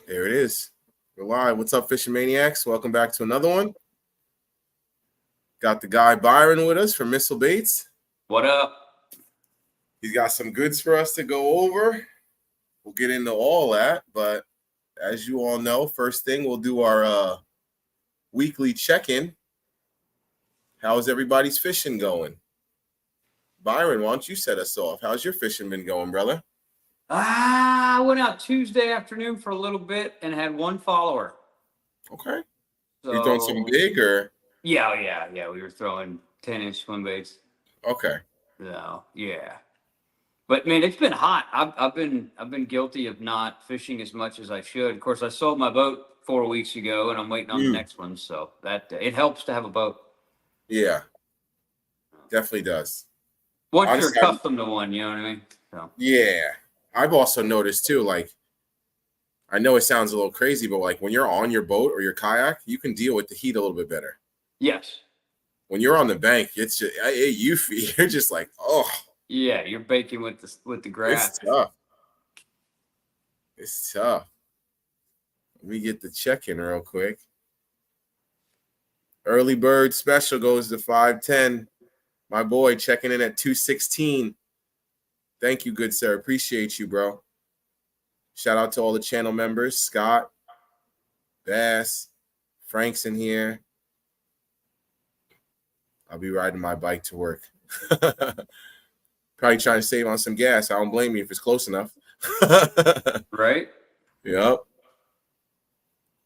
There it is. We're live. What's up, Fishing Maniacs? Welcome back to another one. Got the guy Byron with us from Missile Baits. What up? He's got some goods for us to go over. We'll get into all that, but as you all know, first thing we'll do our weekly check-in. How's everybody's fishing going? Byron, why don't you set us off? How's your fishing been going, brother? I went out Tuesday afternoon for a little bit and had one follower. Okay. So, you throwing something big or? Yeah. We were throwing 10-inch swim baits. Okay. So, yeah. But man, it's been hot. I've been guilty of not fishing as much as I should. Of course, I sold my boat 4 weeks ago, and I'm waiting on the next one. So that it helps to have a boat. Yeah, definitely does. Once you're accustomed to one, you know what I mean? So. Yeah. I've also noticed too, like, I know it sounds a little crazy, but like when you're on your boat or your kayak, you can deal with the heat a little bit better. Yes. When you're on the bank, it's just you're just like, oh. Yeah, you're baking with the grass. It's tough. Let me get the check-in real quick. Early bird special goes to 510. My boy checking in at 216. Thank you, good sir. Appreciate you, bro. Shout out to all the channel members. Scott, Bass, Frank's in here. I'll be riding my bike to work. Probably trying to save on some gas. I don't blame you if it's close enough. Right? Yep.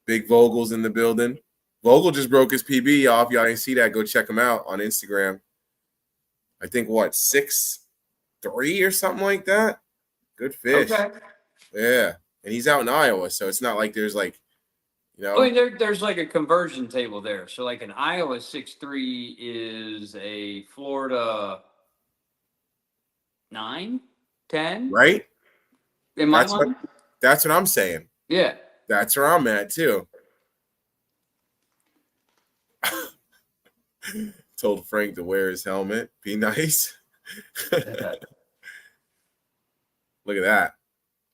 Big Vogel's in the building. Vogel just broke his PB, y'all. If y'all didn't see that, go check him out on Instagram. I think, 6'3" or something like that? Good fish. Okay. Yeah. And he's out in Iowa, so it's not like there's like, I mean, there's like a conversion table there. So like an Iowa 6'3" is a Florida 9, 10. Right? In my mind? That's what I'm saying. Yeah. That's where I'm at, too. Told Frank to wear his helmet. Be nice. Look at that.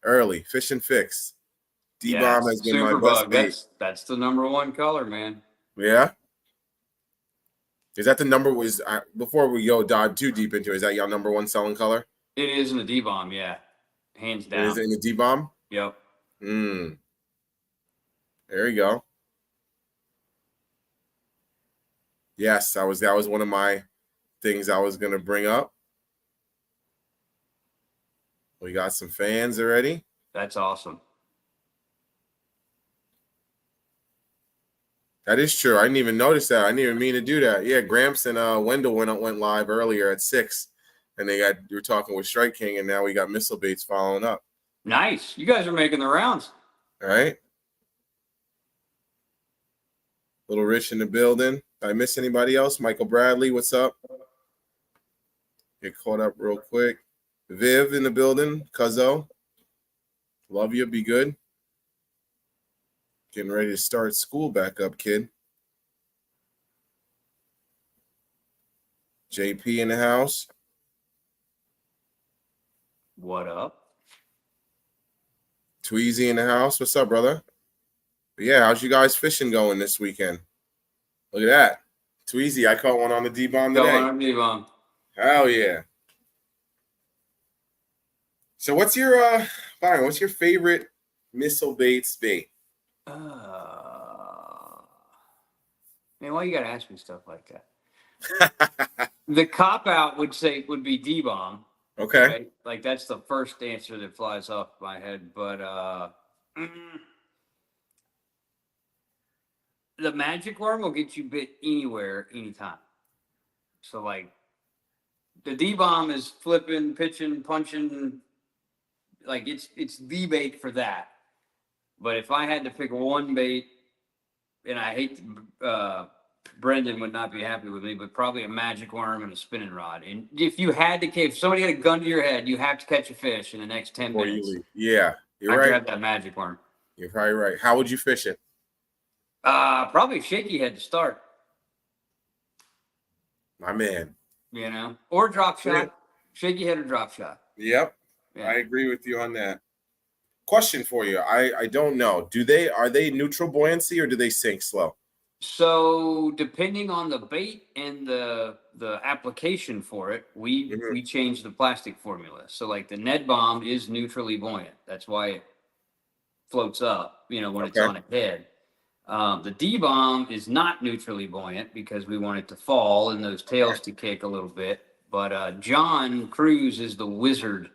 Early. Fish and fix. D-Bomb has been my best bait. That's the #1 color, man. Yeah? Is that the number? Before we dive too deep into it, is that your #1 selling color? It is in the D-Bomb, yeah. Hands down. Is it in the D-Bomb? Yep. There you go. Yes, that was one of my things I was gonna bring up. We got some fans already. That's awesome. That is true. I didn't even notice that. I didn't even mean to do that. Yeah, Gramps and Wendell went live earlier at 6, and you were talking with Strike King, and now we got Missile Baits following up. Nice. You guys are making the rounds. All right. Little Rich in the building. Did I miss anybody else? Michael Bradley, what's up? Get caught up real quick. Viv in the building. Cuzzo. Love you. Be good. Getting ready to start school back up, kid. JP in the house. What up? Tweezy in the house. What's up, brother? But yeah, how's you guys fishing going this weekend? Look at that. Tweezy, I caught one on the D-Bomb today. On D-Bomb. Hell yeah. So what's your Byron, what's your favorite Missile Baits bait? Man, why you gotta ask me stuff like that? The cop-out would be D-Bomb. Okay. Right? Like that's the first answer that flies off my head. But the magic worm will get you bit anywhere, anytime. So like the D-Bomb is flipping, pitching, punching. Like it's the bait for that. But if I had to pick one bait, and I hate Brendan would not be happy with me, but probably a magic worm and a spinning rod. And if somebody had a gun to your head, you have to catch a fish in the next 10 minutes. Yeah, you're right. I'd grab that magic worm. You're probably right. How would you fish it? Probably shaky head to start. My man. You know, or drop shot. Shaky head or drop shot. Yep. Yeah. I agree with you on that. question for you. I don't know. Are they neutral buoyancy or do they sink slow? So depending on the bait and the application for it, we change the plastic formula. So like the Ned Bomb is neutrally buoyant. That's why it floats up, when it's on its head. The D-Bomb is not neutrally buoyant because we want it to fall and those tails to kick a little bit. But John Cruz is the wizard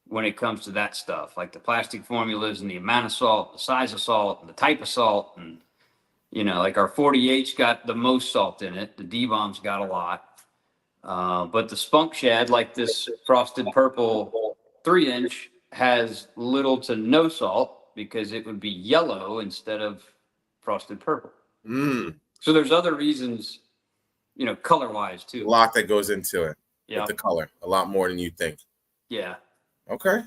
when it comes to that stuff, like the plastic formulas and the amount of salt, the size of salt, and the type of salt, and like our 48's got the most salt in it. The D-Bomb's got a lot. But the Spunk Shad, like this frosted purple 3-inch, has little to no salt because it would be yellow instead of frosted purple. So there's other reasons, color-wise too. A lot that goes into it. Yeah. With the color. A lot more than you think. Yeah. Okay.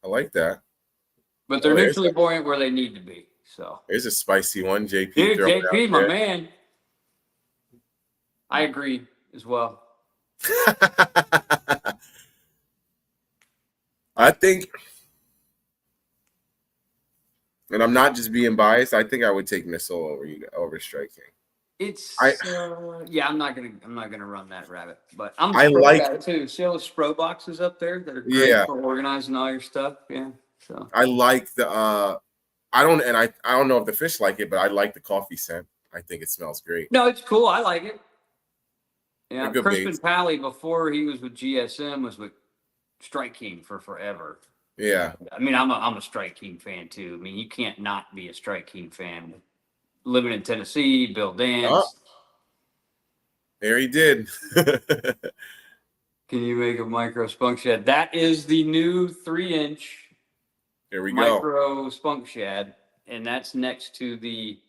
I like that. But they're neutrally buoyant where they need to be. So there's a spicy one, JP. Dude, JP, my man. I agree as well. I think, and I'm not just being biased, I think I would take Missile over Strike King. I'm not gonna run that rabbit, but I'm I like it too. See all the Spro boxes up there that are great for organizing all your stuff. Yeah. So I like the I don't know if the fish like it, but I like the coffee scent. I think it smells great. No, it's cool. I like it. Yeah, Crispin Pally, before he was with GSM, was with Strike King for forever. Yeah. I mean, I'm a Strike King fan too. I mean, you can't not be a Strike King fan. Living in Tennessee, Bill Dance. Oh. There he did. Can you make a micro spunk shad? That is the new 3-inch. There we micro spunk shad, and that's next to the.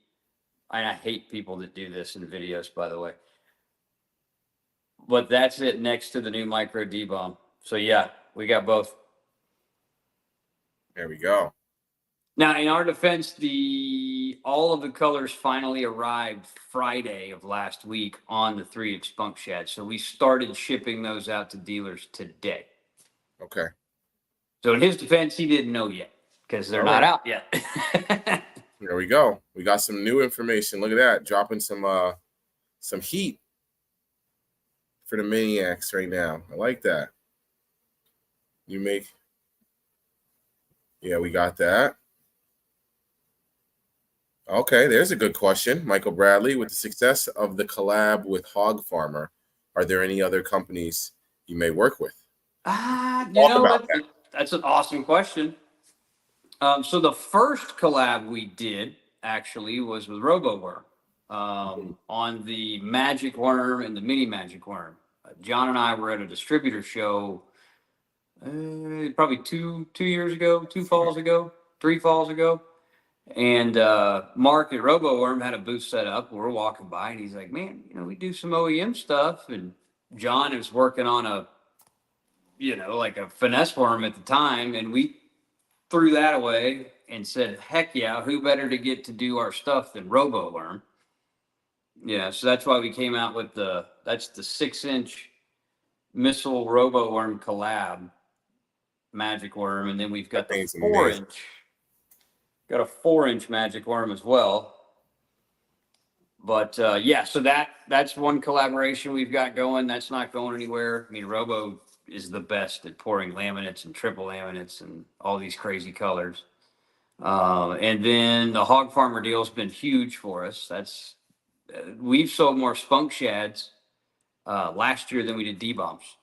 I hate people that do this in videos, by the way. But that's it next to the new micro D-Bomb. So yeah, we got both. There we go. Now, in our defense, all of the colors finally arrived Friday of last week on the 3-inch spunk shad. So we started shipping those out to dealers today. Okay. So in his defense, he didn't know yet because they're not out yet. There we go. We got some new information. Look at that. Dropping some heat for the maniacs right now. I like that. Yeah, we got that. Okay, there's a good question. Michael Bradley, with the success of the collab with Hog Farmer, are there any other companies you may work with? That's an awesome question. So the first collab we did actually was with Roboworm on the Magic Worm and the Mini Magic Worm. John and I were at a distributor show probably two falls ago, 3 falls ago. And Mark at Roboworm had a booth set up. We're walking by, and he's like, "Man, we do some OEM stuff." And John is working on a finesse worm at the time, and we threw that away and said, "Heck yeah, who better to get to do our stuff than Roboworm?" Yeah, so that's why we came out with that's the 6-inch Missile Roboworm collab Magic Worm, and then we've got the 4-inch. Got a 4-inch Magic Worm as well. But so that's one collaboration we've got going. That's not going anywhere. I mean, Robo is the best at pouring laminates and triple laminates and all these crazy colors. And then the Hog Farmer deal has been huge for us. We've sold more spunk shads last year than we did D-Bombs.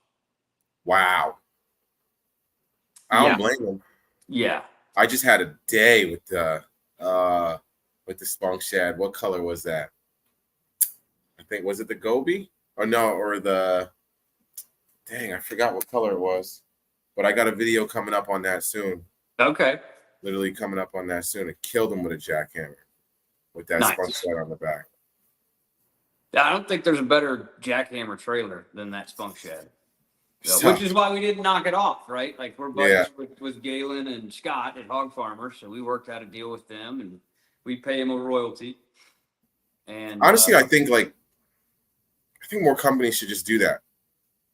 Wow. I don't blame them. Yeah. I just had a day with the spunk shad. What color was that? I think, was it the Gobi? Or no, or the, dang, I forgot what color it was. But I got a video coming up on that soon. Okay. Literally coming up on that soon. It killed him with a jackhammer with that spunk shad on the back. I don't think there's a better jackhammer trailer than that spunk shad. Which is why we didn't knock it off, right? Like, we're buddies with Galen and Scott at Hog Farmer, so we worked out a deal with them, and we pay them a royalty. And honestly, I think more companies should just do that.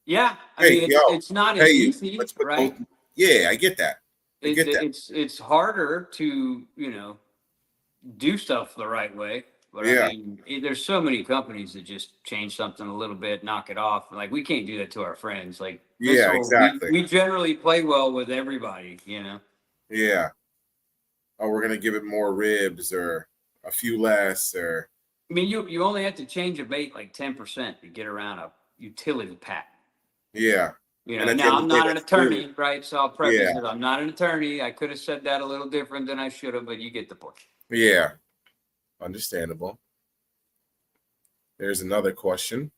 Yeah, I mean, it's not as easy, right? Yeah, I get that. I get that. It's harder to, you know, do stuff the right way. But I Yeah. mean, there's so many companies that just change something a little bit, knock it off. Like we can't do that to our friends. Like Yeah, exactly. we generally play well with everybody, you know. Yeah. Oh, we're gonna give it more ribs or a few less or I mean, you only have to change a bait like 10% to get around a utility pack. yeah. You And know, at the now end of I'm the day, not an that's food. attorney, right? So I'll preface Yeah. it. I'm not an attorney. I could have said that a little different than I should have, but you get the point. Yeah. Understandable. There's another question.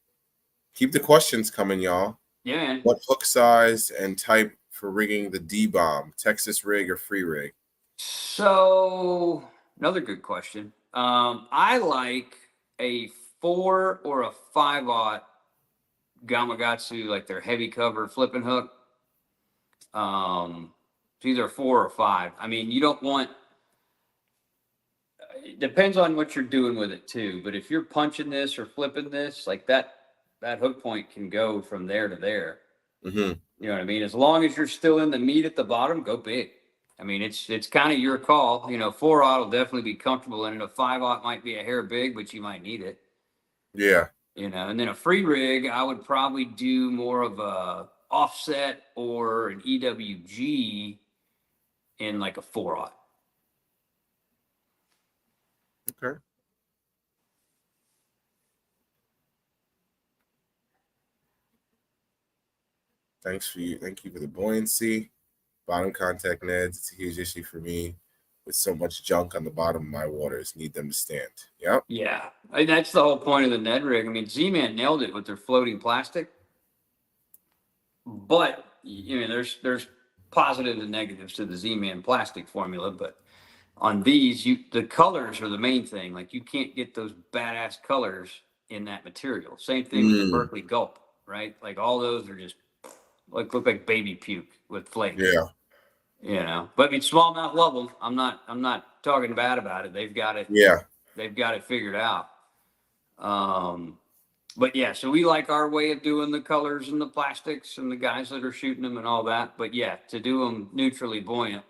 Keep the questions coming, y'all. Yeah, man. What hook size and type for rigging the D-bomb? Texas rig or free rig? So another good question. I like a 4 or a 5/0 Gamakatsu, like their heavy cover flipping hook. It's either 4 or 5. I mean, you don't want. It depends on what you're doing with it too. But if you're punching this or flipping this, like that hook point can go from there to there. Mm-hmm. You know what I mean? As long as you're still in the meat at the bottom, go big. I mean, it's kind of your call. You know, 4/0 will definitely be comfortable in it. A 5/0 might be a hair big, but you might need it. Yeah. You know, and then a free rig, I would probably do more of a offset or an EWG in like a 4/0. Okay. Thank you for the buoyancy. Bottom contact nets. It's a huge issue for me with so much junk on the bottom of my waters. Need them to stand. Yep. Yeah, and that's the whole point of the Ned rig. I mean, Z-Man nailed it with their floating plastic, but you know, there's positives and negatives to the Z-Man plastic formula. But on these, the colors are the main thing. Like you can't get those badass colors in that material. Same thing with the Mm, Berkeley Gulp, right? Like all those are just like look like baby puke with flakes. yeah. You know, but I mean, smallmouth love them. I'm not talking bad about it. They've got it. Yeah. They've got it figured out. But yeah, so we like our way of doing the colors and the plastics and the guys that are shooting them and all that. But yeah, to do them neutrally buoyant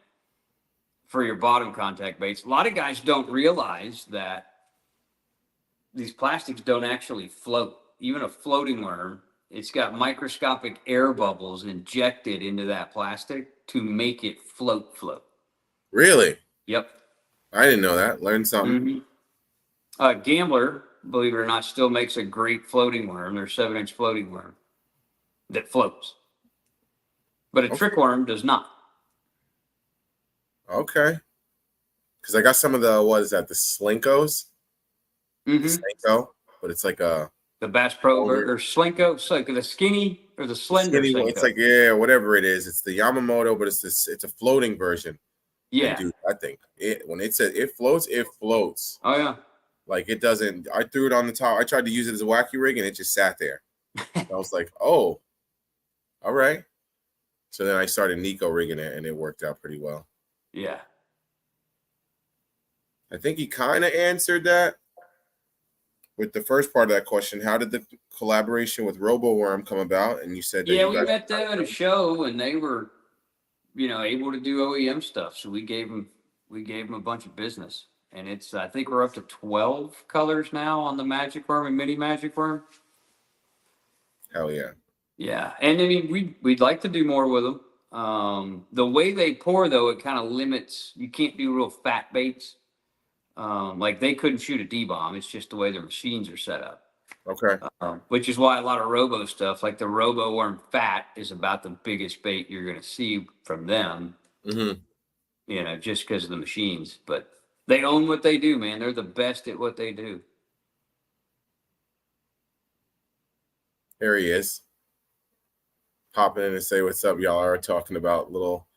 for your bottom contact baits, a lot of guys don't realize that these plastics don't actually float. Even a floating worm, it's got microscopic air bubbles injected into that plastic to make it float. Really? Yep. I didn't know that. Learned something. Gambler, believe it or not, still makes a great floating worm. Their 7-inch floating worm that floats, but a trick worm does not. Okay. Because I got some of the what is that? The Slinkos. The Slinko, but it's like a The Bass Pro or Slinko, it's like the skinny or the slender skinny one. Slinko. It's like whatever it is. It's the Yamamoto, but it's a floating version. Yeah. And dude, I think when it says it floats, it floats. Oh yeah. Like it doesn't. I threw it on the top. I tried to use it as a wacky rig, and it just sat there. I was like, oh, all right. So then I started Nico rigging it, and it worked out pretty well. Yeah. I think he kind of answered that with the first part of that question. How did the collaboration with Roboworm come about? And you said that we met them at a show, and they were, you know, able to do OEM stuff. So we gave them a bunch of business, and it's I think we're up to 12 colors now on the Magic Worm and Mini Magic Worm. Hell yeah. Yeah, and I mean we'd like to do more with them. The way they pour though, it kind of limits. You can't do real fat baits. Like they couldn't shoot a D-bomb. It's just the way their machines are set up. Okay. Which is why a lot of Robo stuff, like the Roboworm Fat, is about the biggest bait you're going to see from them. Mm-hmm. You know, just because of the machines. But they own what they do, man. They're the best at what they do. There he is. Popping in and say what's up. Y'all are talking about little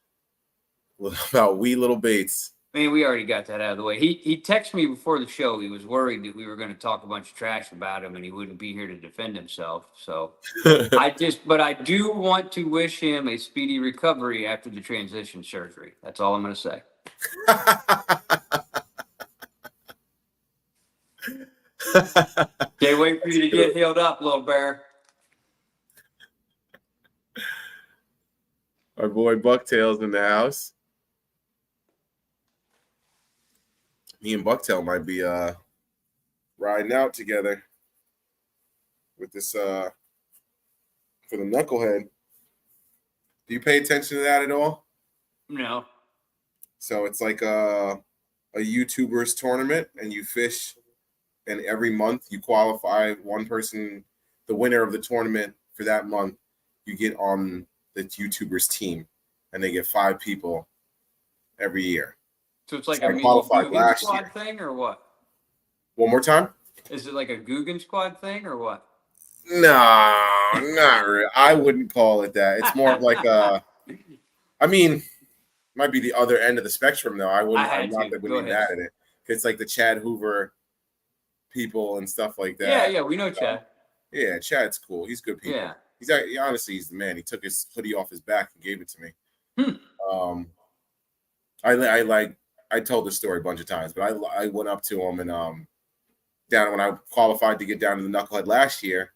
wee little baits. Man, we already got that out of the way. He texted me before the show. He was worried that we were going to talk a bunch of trash about him and he wouldn't be here to defend himself. So but I do want to wish him a speedy recovery after the transition surgery. That's all I'm going to say. Can't wait for you to get healed up, little bear. Our boy Bucktails in the house. Me and Bucktail might be riding out together with this for the Knucklehead. Do you pay attention to that at all? No. So it's like a YouTuber's tournament, and you fish, and every month you qualify one person, the winner of the tournament for that month, you get on the YouTuber's team, and they get 5 people every year. So it's like So a I mini qualified Guggen last squad year. thing, or what? One more time? Is it like a Guggen squad thing, or what? No, not really. I wouldn't call it that. It's more of like I mean, might be the other end of the spectrum though. I'm not that would be mad at it. It's like the Chad Hoover people and stuff like that. Yeah, we know Chad. Yeah, Chad's cool. He's good people. Yeah. Honestly, he's the man. He took his hoodie off his back and gave it to me. Hmm. I told this story a bunch of times, but I went up to him and down when I qualified to get down to the Knucklehead last year.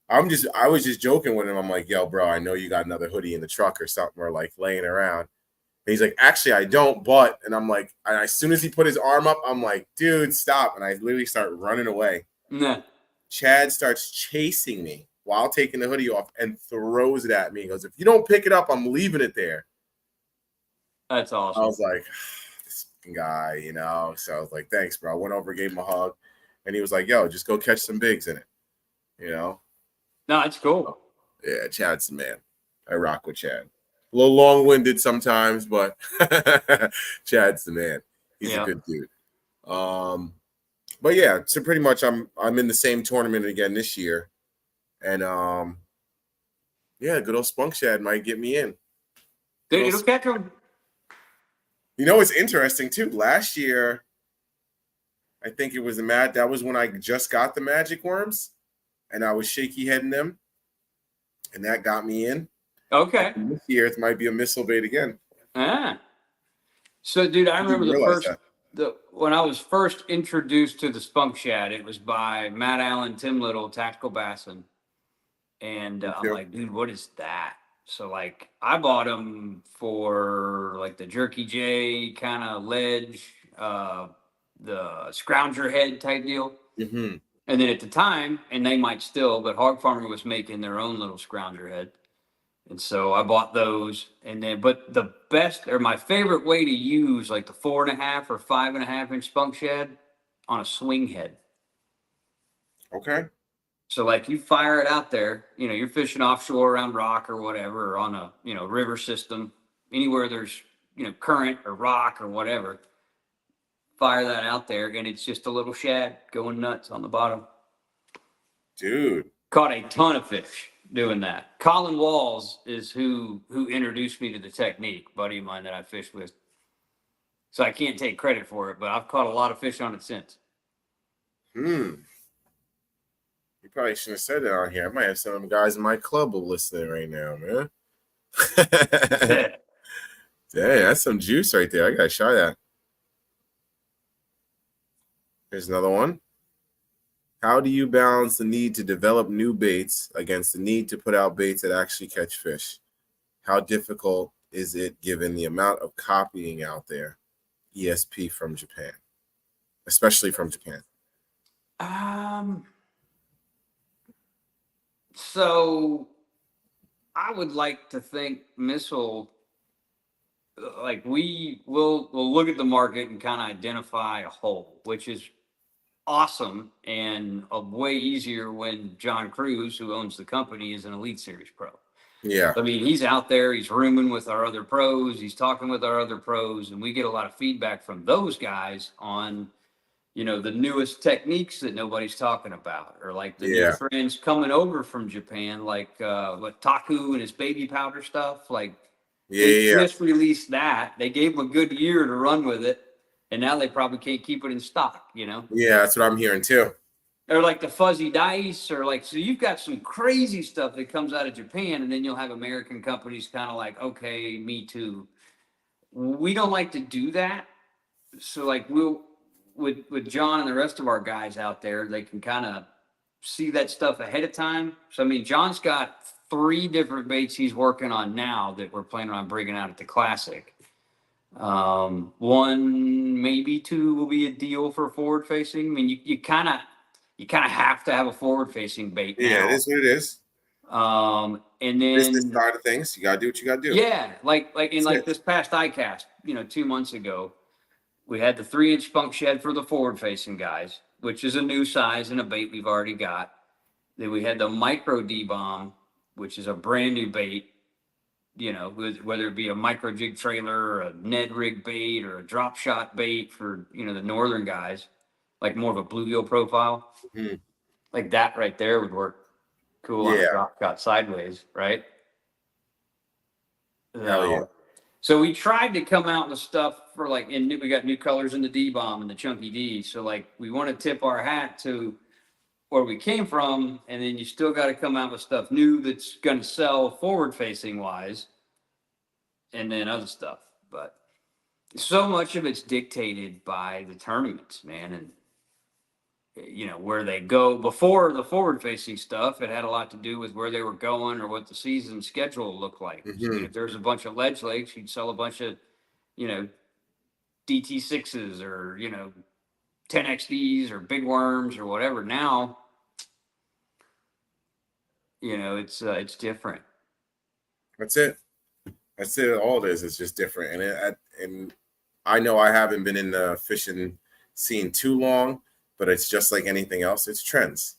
I was just joking with him. I'm like, yo, bro, I know you got another hoodie in the truck or something, or like laying around. And he's like, actually, I don't, but, and I'm like, and as soon as he put his arm up, I'm like, dude, stop. And I literally start running away. Nah. Chad starts chasing me while taking the hoodie off and throws it at me. He goes, if you don't pick it up, I'm leaving it there. That's awesome. I was like, this guy, you know. So I was like, thanks, bro. I went over, gave him a hug, and he was like, yo, just go catch some bigs in it, you know. No, it's cool. Yeah, Chad's the man. I rock with Chad. A little long-winded sometimes, but Chad's the man. He's a good dude. But yeah, so pretty much I'm in the same tournament again this year. And yeah, good old Spunk Shad might get me in. Dude, it'll catch him. You know what's interesting too? Last year, I think it was that was when I just got the magic worms. And I was shaky heading them, and that got me in. Okay. And this year it might be a missile bait again. So, dude, I remember when I was first introduced to the Spunk Shad, it was by Matt Allen, Tim Little, Tactical Bassin, and I'm like, dude, what is that? So, like, I bought them for like the Jerky J kind of ledge, the Scrounger head type deal. Mm-hmm. And then at the time, and they might still, but Hog Farmer was making their own little Scrounger head. And so I bought those. And then, but the best or my favorite way to use like the 4.5 or 5.5 inch Spunk Shad on a swing head. Okay. So like you fire it out there, you know, you're fishing offshore around rock or whatever, or on a, you know, river system, anywhere there's, you know, current or rock or whatever. Fire that out there, and it's just a little shad going nuts on the bottom. Dude. Caught a ton of fish doing that. Colin Walls is who introduced me to the technique, buddy of mine that I fished with. So I can't take credit for it, but I've caught a lot of fish on it since. You probably shouldn't have said that on here. I might have some of them guys in my club listening right now, man. Dang, that's some juice right there. I gotta try that. Here's another one. How do you balance the need to develop new baits against the need to put out baits that actually catch fish? How difficult is it given the amount of copying out there? ESP from Japan, especially from Japan. So I would like to think Missile, like we'll look at the market and kind of identify a hole, which is awesome and way easier when John Cruz, who owns the company, is an Elite Series pro. Yeah. I mean, he's out there, he's rooming with our other pros, he's talking with our other pros, and we get a lot of feedback from those guys on, you know, the newest techniques that nobody's talking about, or like the new trends coming over from Japan, like what Taku and his baby powder stuff. Like they just released that. They gave him a good year to run with it, and now they probably can't keep it in stock, you know? Yeah, that's what I'm hearing too. Or like the fuzzy dice, or like, so you've got some crazy stuff that comes out of Japan, and then you'll have American companies kind of like, okay, me too. We don't like to do that. So like with John and the rest of our guys out there, they can kind of see that stuff ahead of time. So, I mean, John's got 3 different baits he's working on now that we're planning on bringing out at the Classic. One, maybe two will be a deal for forward facing. I mean, you kind of have to have a forward facing bait Yeah, it now. is what it is. And Business then side of things, you gotta do what you gotta do. yeah, like in That's like it. this past iCast, 2 months ago, we had the 3-inch spunk shed for the forward facing guys, which is a new size and a bait we've already got. Then we had the micro D bomb, which is a brand new bait. Whether it be a micro jig trailer or a Ned rig bait or a drop shot bait for the northern guys, like more of a bluegill profile, Mhm. like that right there would work cool on a Yeah, drop shot sideways, right? hell yeah. So we tried to come out with stuff for and we got new colors in the D bomb and the chunky D. So we want to tip our hat to where we came from, and then you still got to come out with stuff new that's going to sell forward facing wise, and then other stuff. But so much of it's dictated by the tournaments, man, and where they go. Before the forward facing stuff, it had a lot to do with where they were going or what the season schedule looked like. I mean, Hmm. if there's a bunch of ledge lakes, you'd sell a bunch of you know DT6s or 10XDs or big worms or whatever. Now it's different. That's it. That's it. All it is. It's just different. And I know I haven't been in the fishing scene too long, but it's just like anything else. It's trends.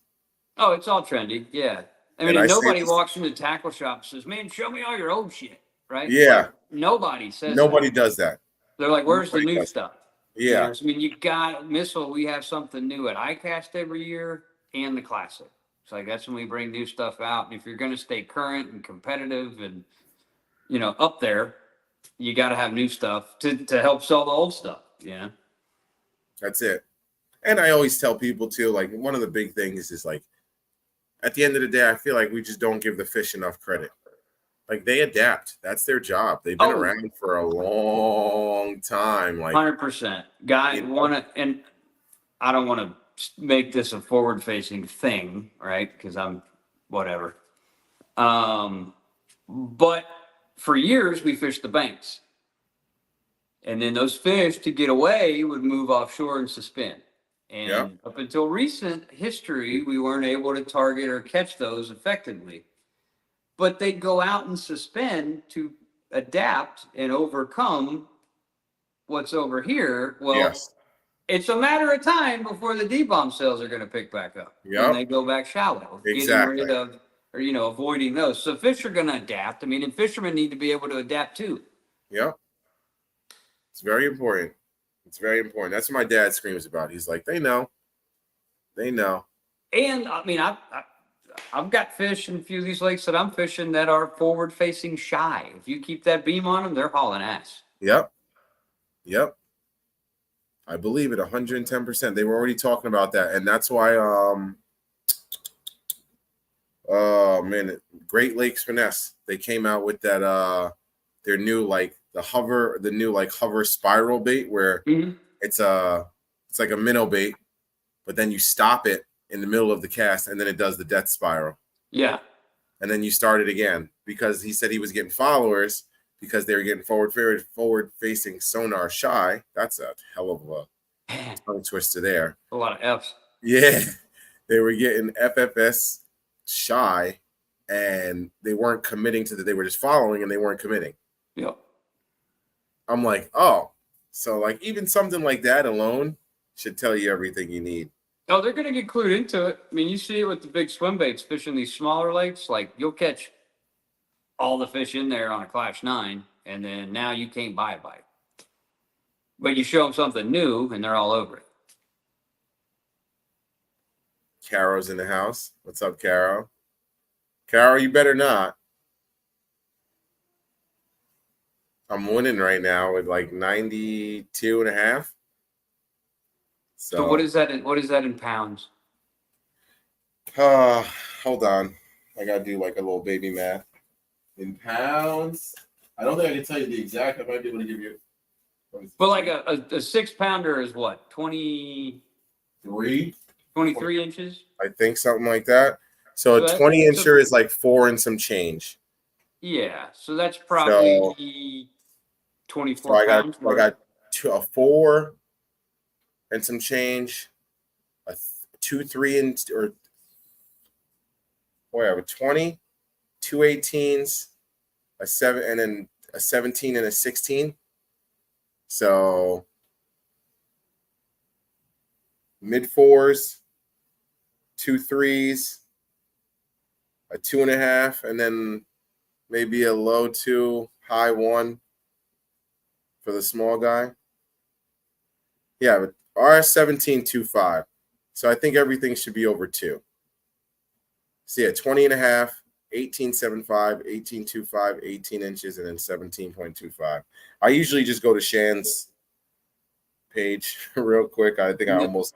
Oh, it's all trendy. Yeah. I mean, And and I say nobody this, walks into the tackle shop and says, "Man, show me all your old shit." Right? yeah, Nobody says nobody that. does that. They're like, "Where's the Nobody new does. stuff?" Yeah, So, I mean, you got Missile. We have something new at ICAST every year and the Classic. It's like that's when we bring new stuff out. And if you're going to stay current and competitive and up there, you got to have new stuff to help sell the old stuff. Yeah. that's it. And I always tell people too, like one of the big things is like at the end of the day, I feel like we just don't give the fish enough credit. Like they adapt. That's their job. They've been Oh, around for a long time. Like 100%. Guy you know, want to, and I don't want to make this a forward facing thing, right? Because I'm whatever. But for years we fished the banks. And then those fish to get away would move offshore and suspend. yeah, And up until recent history, we weren't able to target or catch those effectively. But they'd go out and suspend to adapt and overcome what's over here. Well, yes, it's a matter of time before the D-bomb sales are going to pick back up when yep, they go back shallow, getting exactly. rid of or avoiding those. So fish are going to adapt. I mean, and fishermen need to be able to adapt too. Yep. It's very important. It's very important. That's what my dad screams about. He's like, they know. They know. And I mean, I've got fish in a few of these lakes that I'm fishing that are forward facing shy. If you keep that beam on them, they're hauling ass. Yep. Yep. I believe it 110%. They were already talking about that. And that's why oh man, Great Lakes Finesse. They came out with that their new the new hover spiral bait where Mm-hmm. it's like a minnow bait, but then you stop it in the middle of the cast and then it does the death spiral. Yeah. And then you start it again because he said he was getting followers because they were getting forward facing sonar shy. That's a hell of a Man, tongue twister there. a lot of F's. Yeah. They were getting FFS shy and they weren't committing to that. They were just following and they weren't committing. Yep. I'm like, oh, so like even something like that alone should tell you everything you need. Oh, they're going to get clued into it. I mean, you see it with the big swim baits fishing these smaller lakes. Like you'll catch all the fish in there on a Clash 9, and then now you can't buy a bite. But you show them something new, and they're all over it. Caro's in the house. What's up, Caro? Caro, you better not. I'm winning right now with like 92 and a half. So what is that? What is that in pounds? Hold on. I gotta do like a little baby math. In pounds, I don't think I can tell you the exact. I might be able to give you. But like a 6-pounder is what, 23 inches? I think something like that. So a 20 incher is like 4 and some change. Yeah, so that's So probably So 24 pounds. I got a 4 and some change, a 2, 3, and or boy, I have a 20, 2 18s, a 7, and then a 17 and a 16. So mid 4s, 2 3s, a 2.5, and then maybe a low 2, high 1 for the small guy. Yeah, but RS 17.25. So I think everything should be over 2. So yeah, 20.5, 18.75, 18.25, 18 inches, and then 17.25. I usually just go to Shan's page real quick. I think I almost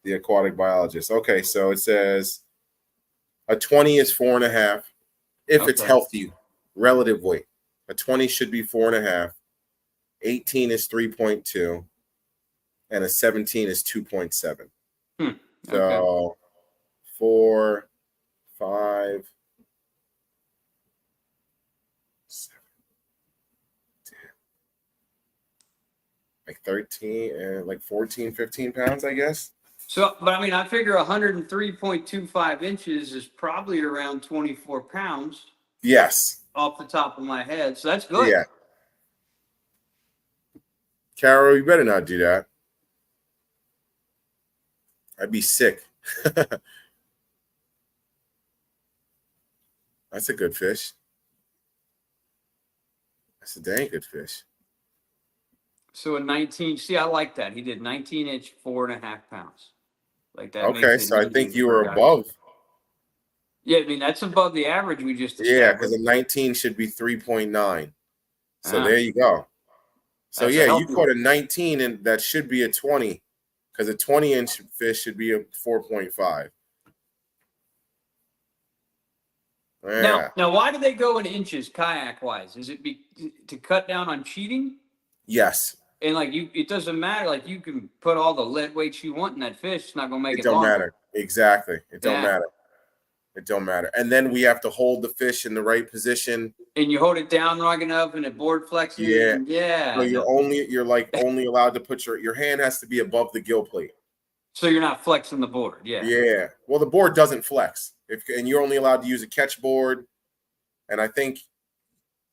the aquatic biologist. Okay, so it says a 20 is 4.5 if it's healthy relative weight. A 20 should be 4.5. 18 is 3.2, and a 17 is 2.7. So 4, 5, 7, 10, like 13 and like 14, 15 pounds, I guess. So, but I mean, I figure 103.25 inches is probably around 24 pounds. Yes. Off the top of my head. So that's good. Yeah. Carol, you better not do that. I'd be sick. That's a good fish. That's a dang good fish. So a 19, see, I like that. He did 19-inch, 4.5 pounds. Like that. Okay, so I think you were above. Yeah, I mean, that's above the average we just established. Yeah, because a 19 should be 3.9. So there you go. So yeah, you caught a 19, and that should be a 20, because a 20-inch fish should be a 4.5. Yeah. Now, why do they go in inches kayak-wise? Is it to cut down on cheating? Yes. And like it doesn't matter. Like you can put all the lead weights you want in that fish. It's not gonna make it don't longer. matter. Exactly. It don't matter. It don't matter. And then we have to hold the fish in the right position. And you hold it down long enough, and it board flexes. Yeah. Yeah. So you're only allowed to put your hand has to be above the gill plate. So you're not flexing the board. Yeah. Yeah. Well, the board doesn't flex. And you're only allowed to use a catch board. And I think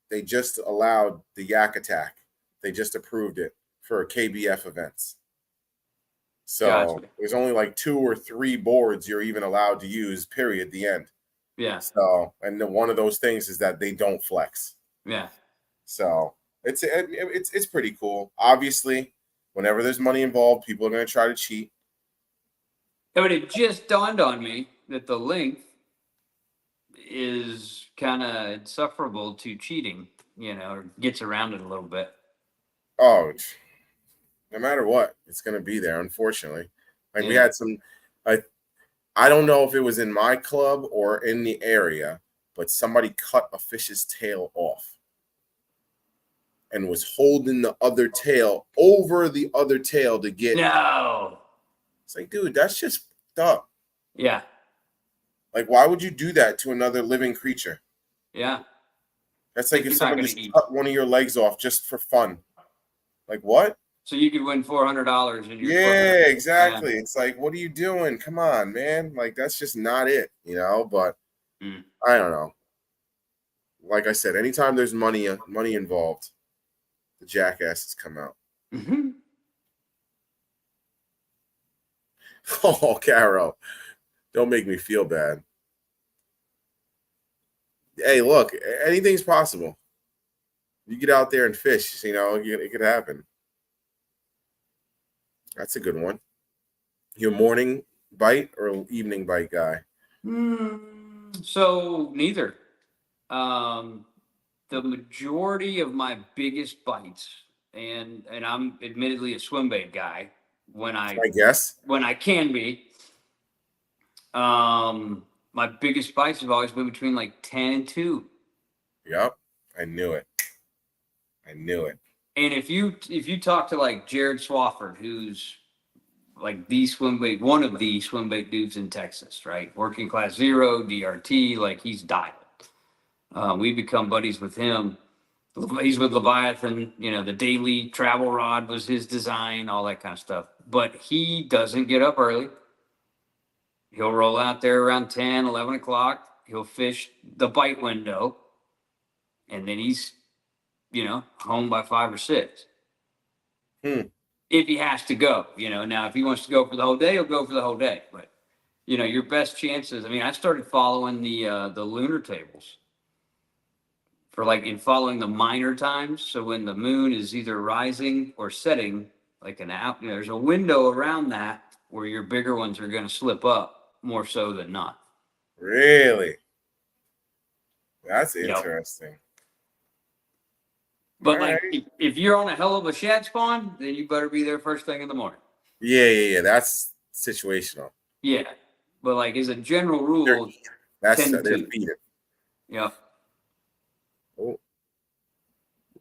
they just allowed the yak attack. They just approved it for KBF events. So there's only like 2 or 3 boards you're even allowed to use, period, the end. Yeah. So, and one of those things is that they don't flex. Yeah. So it's pretty cool. Obviously, whenever there's money involved, people are going to try to cheat. But it just dawned on me that the length is kind of insufferable to cheating, or gets around it a little bit. Oh, no matter what, it's going to be there, unfortunately. Like we had some, I don't know if it was in my club or in the area, but somebody cut a fish's tail off and was holding the other tail over the other tail to get. No. It's like, dude, that's just up. Yeah. Like, why would you do that to another living creature? Yeah. That's like if somebody just cut one of your legs off just for fun. Like, what? So you could win $400 in your exactly. Yeah. It's like, what are you doing? Come on, man. Like, that's just not it, But I don't know. Like I said, anytime there's money involved, the jackasses come out. Mm-hmm. Oh, Caro, don't make me feel bad. Hey, look, anything's possible. You get out there and fish, it could happen. That's a good one. Your morning bite or evening bite guy? So neither. The majority of my biggest bites, and I'm admittedly a swim bait guy when I can be. My biggest bites have always been between like 10 and 2. Yep, I knew it. And if you talk to like Jared Swafford, who's like one of the swim bait dudes in Texas, right? Working class zero, DRT, like he's dialed. We become buddies with him. He's with Leviathan. You know, the daily travel rod was his design, all that kind of stuff. But he doesn't get up early. He'll roll out there around 10, 11 o'clock. He'll fish the bite window. And then he's, you know, home by 5 or 6. If he has to go, you know. Now, if he wants to go for the whole day, he'll go for the whole day. But, you know, your best chances. I mean, I started following the lunar tables for like in following the minor times. So when the moon is either rising or setting, like an out, you know, there's a window around that where your bigger ones are going to slip up more so than not. Really? That's Yep. interesting. But like, if you're on a hell of a shad spawn, then you better be there first thing in the morning. Yeah. That's situational. Yeah, but like as a general rule, they're 10 to 2. feeding. Yeah. Oh,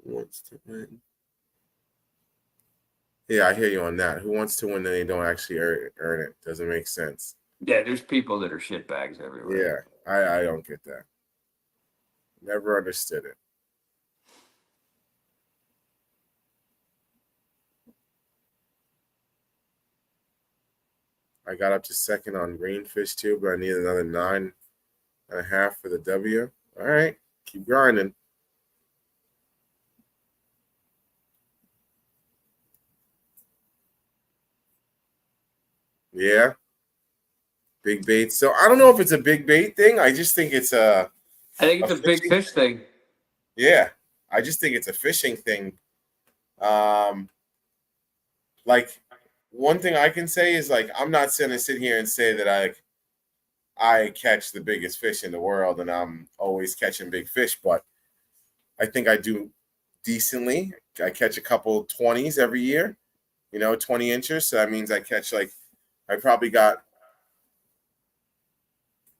who wants to win? Yeah, I hear you on that. Who wants to win and they don't actually earn it? Doesn't make sense. Yeah, there's people that are shitbags everywhere. Yeah, I don't get that. Never understood it. I got up to second on greenfish too, but I need another 9.5 for the W. All right, keep grinding. Yeah, big bait. So I don't know if it's a big bait thing. I just think it's a. I think it's a big fish thing. Yeah, I just think it's a fishing thing. Like one thing I can say is like I'm not going to sit here and say that I catch the biggest fish in the world and I'm always catching big fish, but I think I do decently. I catch a couple 20s every year, you know, 20 inches. So that means I catch like I probably got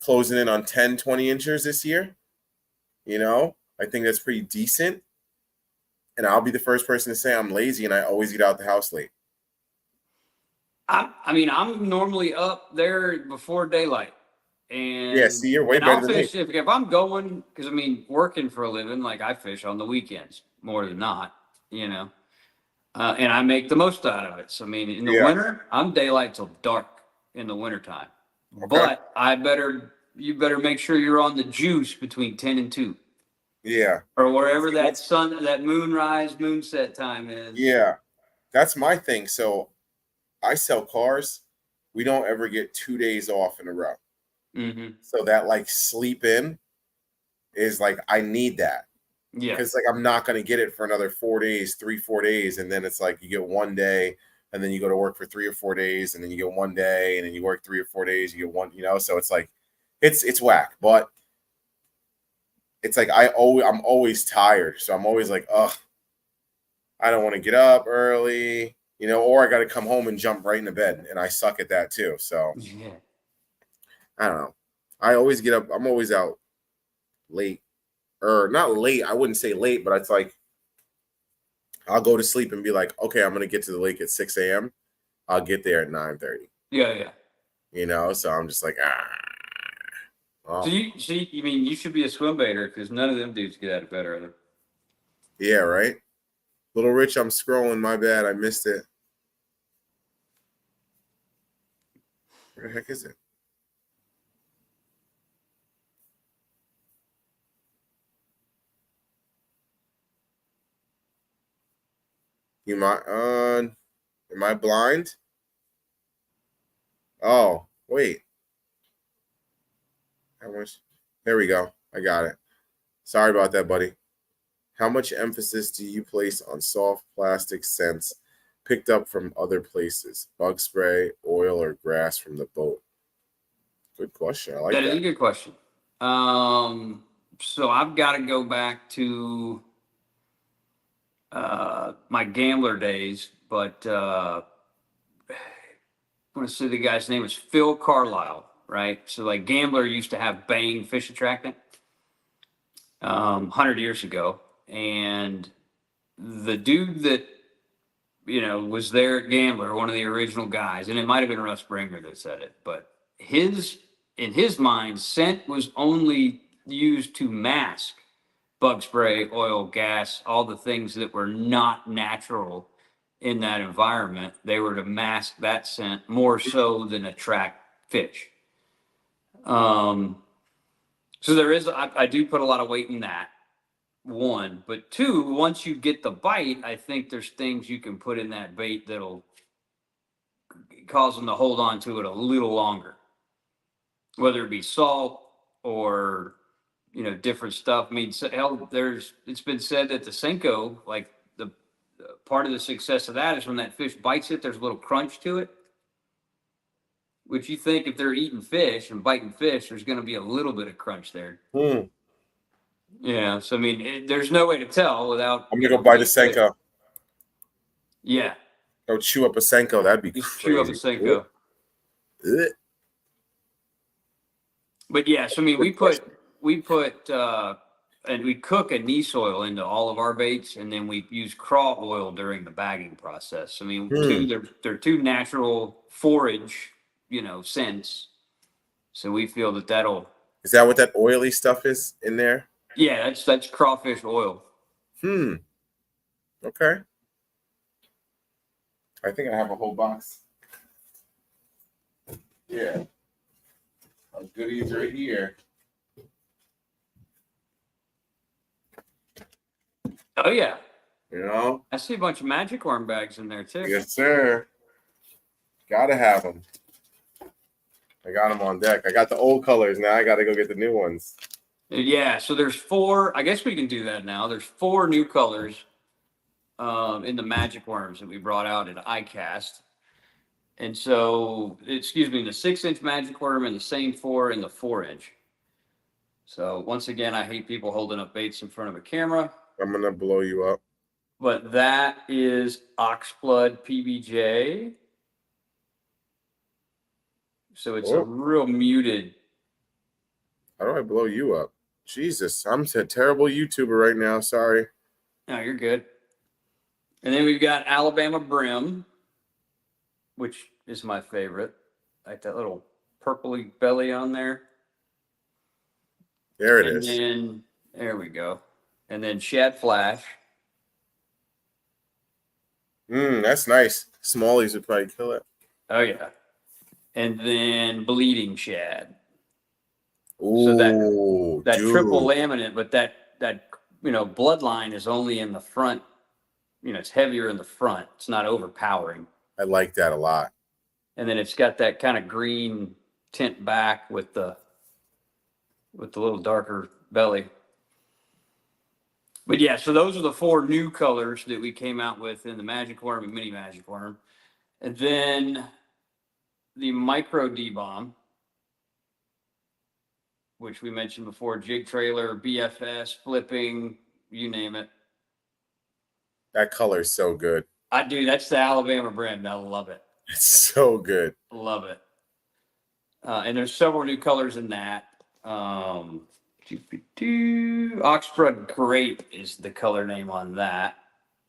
closing in on 10, 20 inches this year. You know, I think that's pretty decent. And I'll be the first person to say I'm lazy and I always get out the house late. I mean, I'm normally up there before daylight. And yeah, see, you're way better than me. If I'm going, because I mean, working for a living, like I fish on the weekends more than not, you know, and I make the most out of it. So, I mean, in the winter, I'm daylight till dark in the wintertime. Okay. But you better make sure you're on the juice between 10 and 2. Yeah. Or wherever that moonrise, moonset time is. Yeah. That's my thing. So I sell cars. We don't ever get 2 days off in a row. Mm-hmm. So that like sleep in is like, I need that. Yeah. Because like, I'm not going to get it for another 4 days, 3-4 days. And then it's like, you get 1 day and then you go to work for 3 or 4 days and then you get 1 day and then you work 3 or 4 days, you get one, you know? So it's like, it's whack, but it's like, I'm always tired. So I'm always like, ugh, I don't want to get up early, you know, or I got to come home and jump right into bed. And I suck at that too. So yeah. I don't know. I always get up. I'm always out late, or not late. I wouldn't say late, but it's like I'll go to sleep and be like, okay, I'm going to get to the lake at 6 a.m. I'll get there at 9:30. Yeah. You know, so I'm just like, Oh. So you mean you should be a swim baiter because none of them dudes get out of bed early. Yeah, right. Little Rich, I'm scrolling. My bad. I missed it. Where the heck is it? Am I blind? Oh, wait. How much? There we go. I got it. Sorry about that, buddy. How much emphasis do you place on soft plastic scents picked up from other places? Bug spray, oil, or grass from the boat? Good question. I like that. That is a good question. So I've got to go back to my gambler days, but I want to say the guy's name was Phil Carlisle, right? So like Gambler used to have Bang fish attractant 100 years ago. And the dude that, you know, was there at Gambler, one of the original guys, and it might have been Russ Springer that said it, but in his mind, scent was only used to mask bug spray, oil, gas, all the things that were not natural in that environment. They were to mask that scent more so than attract fish. So there is, I do put a lot of weight in that. One, but two, once you get the bite, I think there's things you can put in that bait that'll cause them to hold on to it a little longer, whether it be salt or different stuff. I mean, hell, it's been said that the Senko, like the part of the success of that is when that fish bites it, there's a little crunch to it. Which you think if they're eating fish and biting fish, there's going to be a little bit of crunch there. Yeah, so I mean, there's no way to tell without. I'm gonna go buy the Senko. Yeah. Go chew up a Senko. That'd be Just crazy. chew up a Senko. But yes, I mean, we put and we cook anise oil into all of our baits, and then we use craw oil during the bagging process. I mean, they're two natural forage, scents. So we feel that'll. Is that what that oily stuff is in there? Yeah, that's crawfish oil. Okay. I think I have a whole box. Yeah. Our goodies are here. Oh yeah. I see a bunch of magic worm bags in there too. Yes, sir. Gotta have them. I got them on deck. I got the old colors. Now I got to go get the new ones. Yeah, so there's 4. I guess we can do that now. There's 4 new colors in the magic worms that we brought out at ICAST. And so, the 6-inch magic worm and the same 4 in the 4-inch. So once again, I hate people holding up baits in front of a camera. I'm going to blow you up. But that is Oxblood PBJ. So it's a real muted. How do I blow you up? Jesus, I'm a terrible YouTuber right now. Sorry. No, you're good. And then we've got Alabama Brim, which is my favorite. Like that little purpley belly on there. There it is. And then, there we go. And then Shad Flash. That's nice. Smallies would probably kill it. Oh, yeah. And then Bleeding Shad. Ooh, so that triple laminate, but that bloodline is only in the front. It's heavier in the front. It's not overpowering. I like that a lot. And then it's got that kind of green tint back with the little darker belly. But yeah, so those are the 4 new colors that we came out with in the Magic Worm and Mini Magic Worm. And then the Micro D-Bomb, which we mentioned before, jig trailer, BFS, flipping, you name it. That color is so good. That's the Alabama brand. I love it. It's so good. Love it. And there's several new colors in that. Oxblood Grape is the color name on that.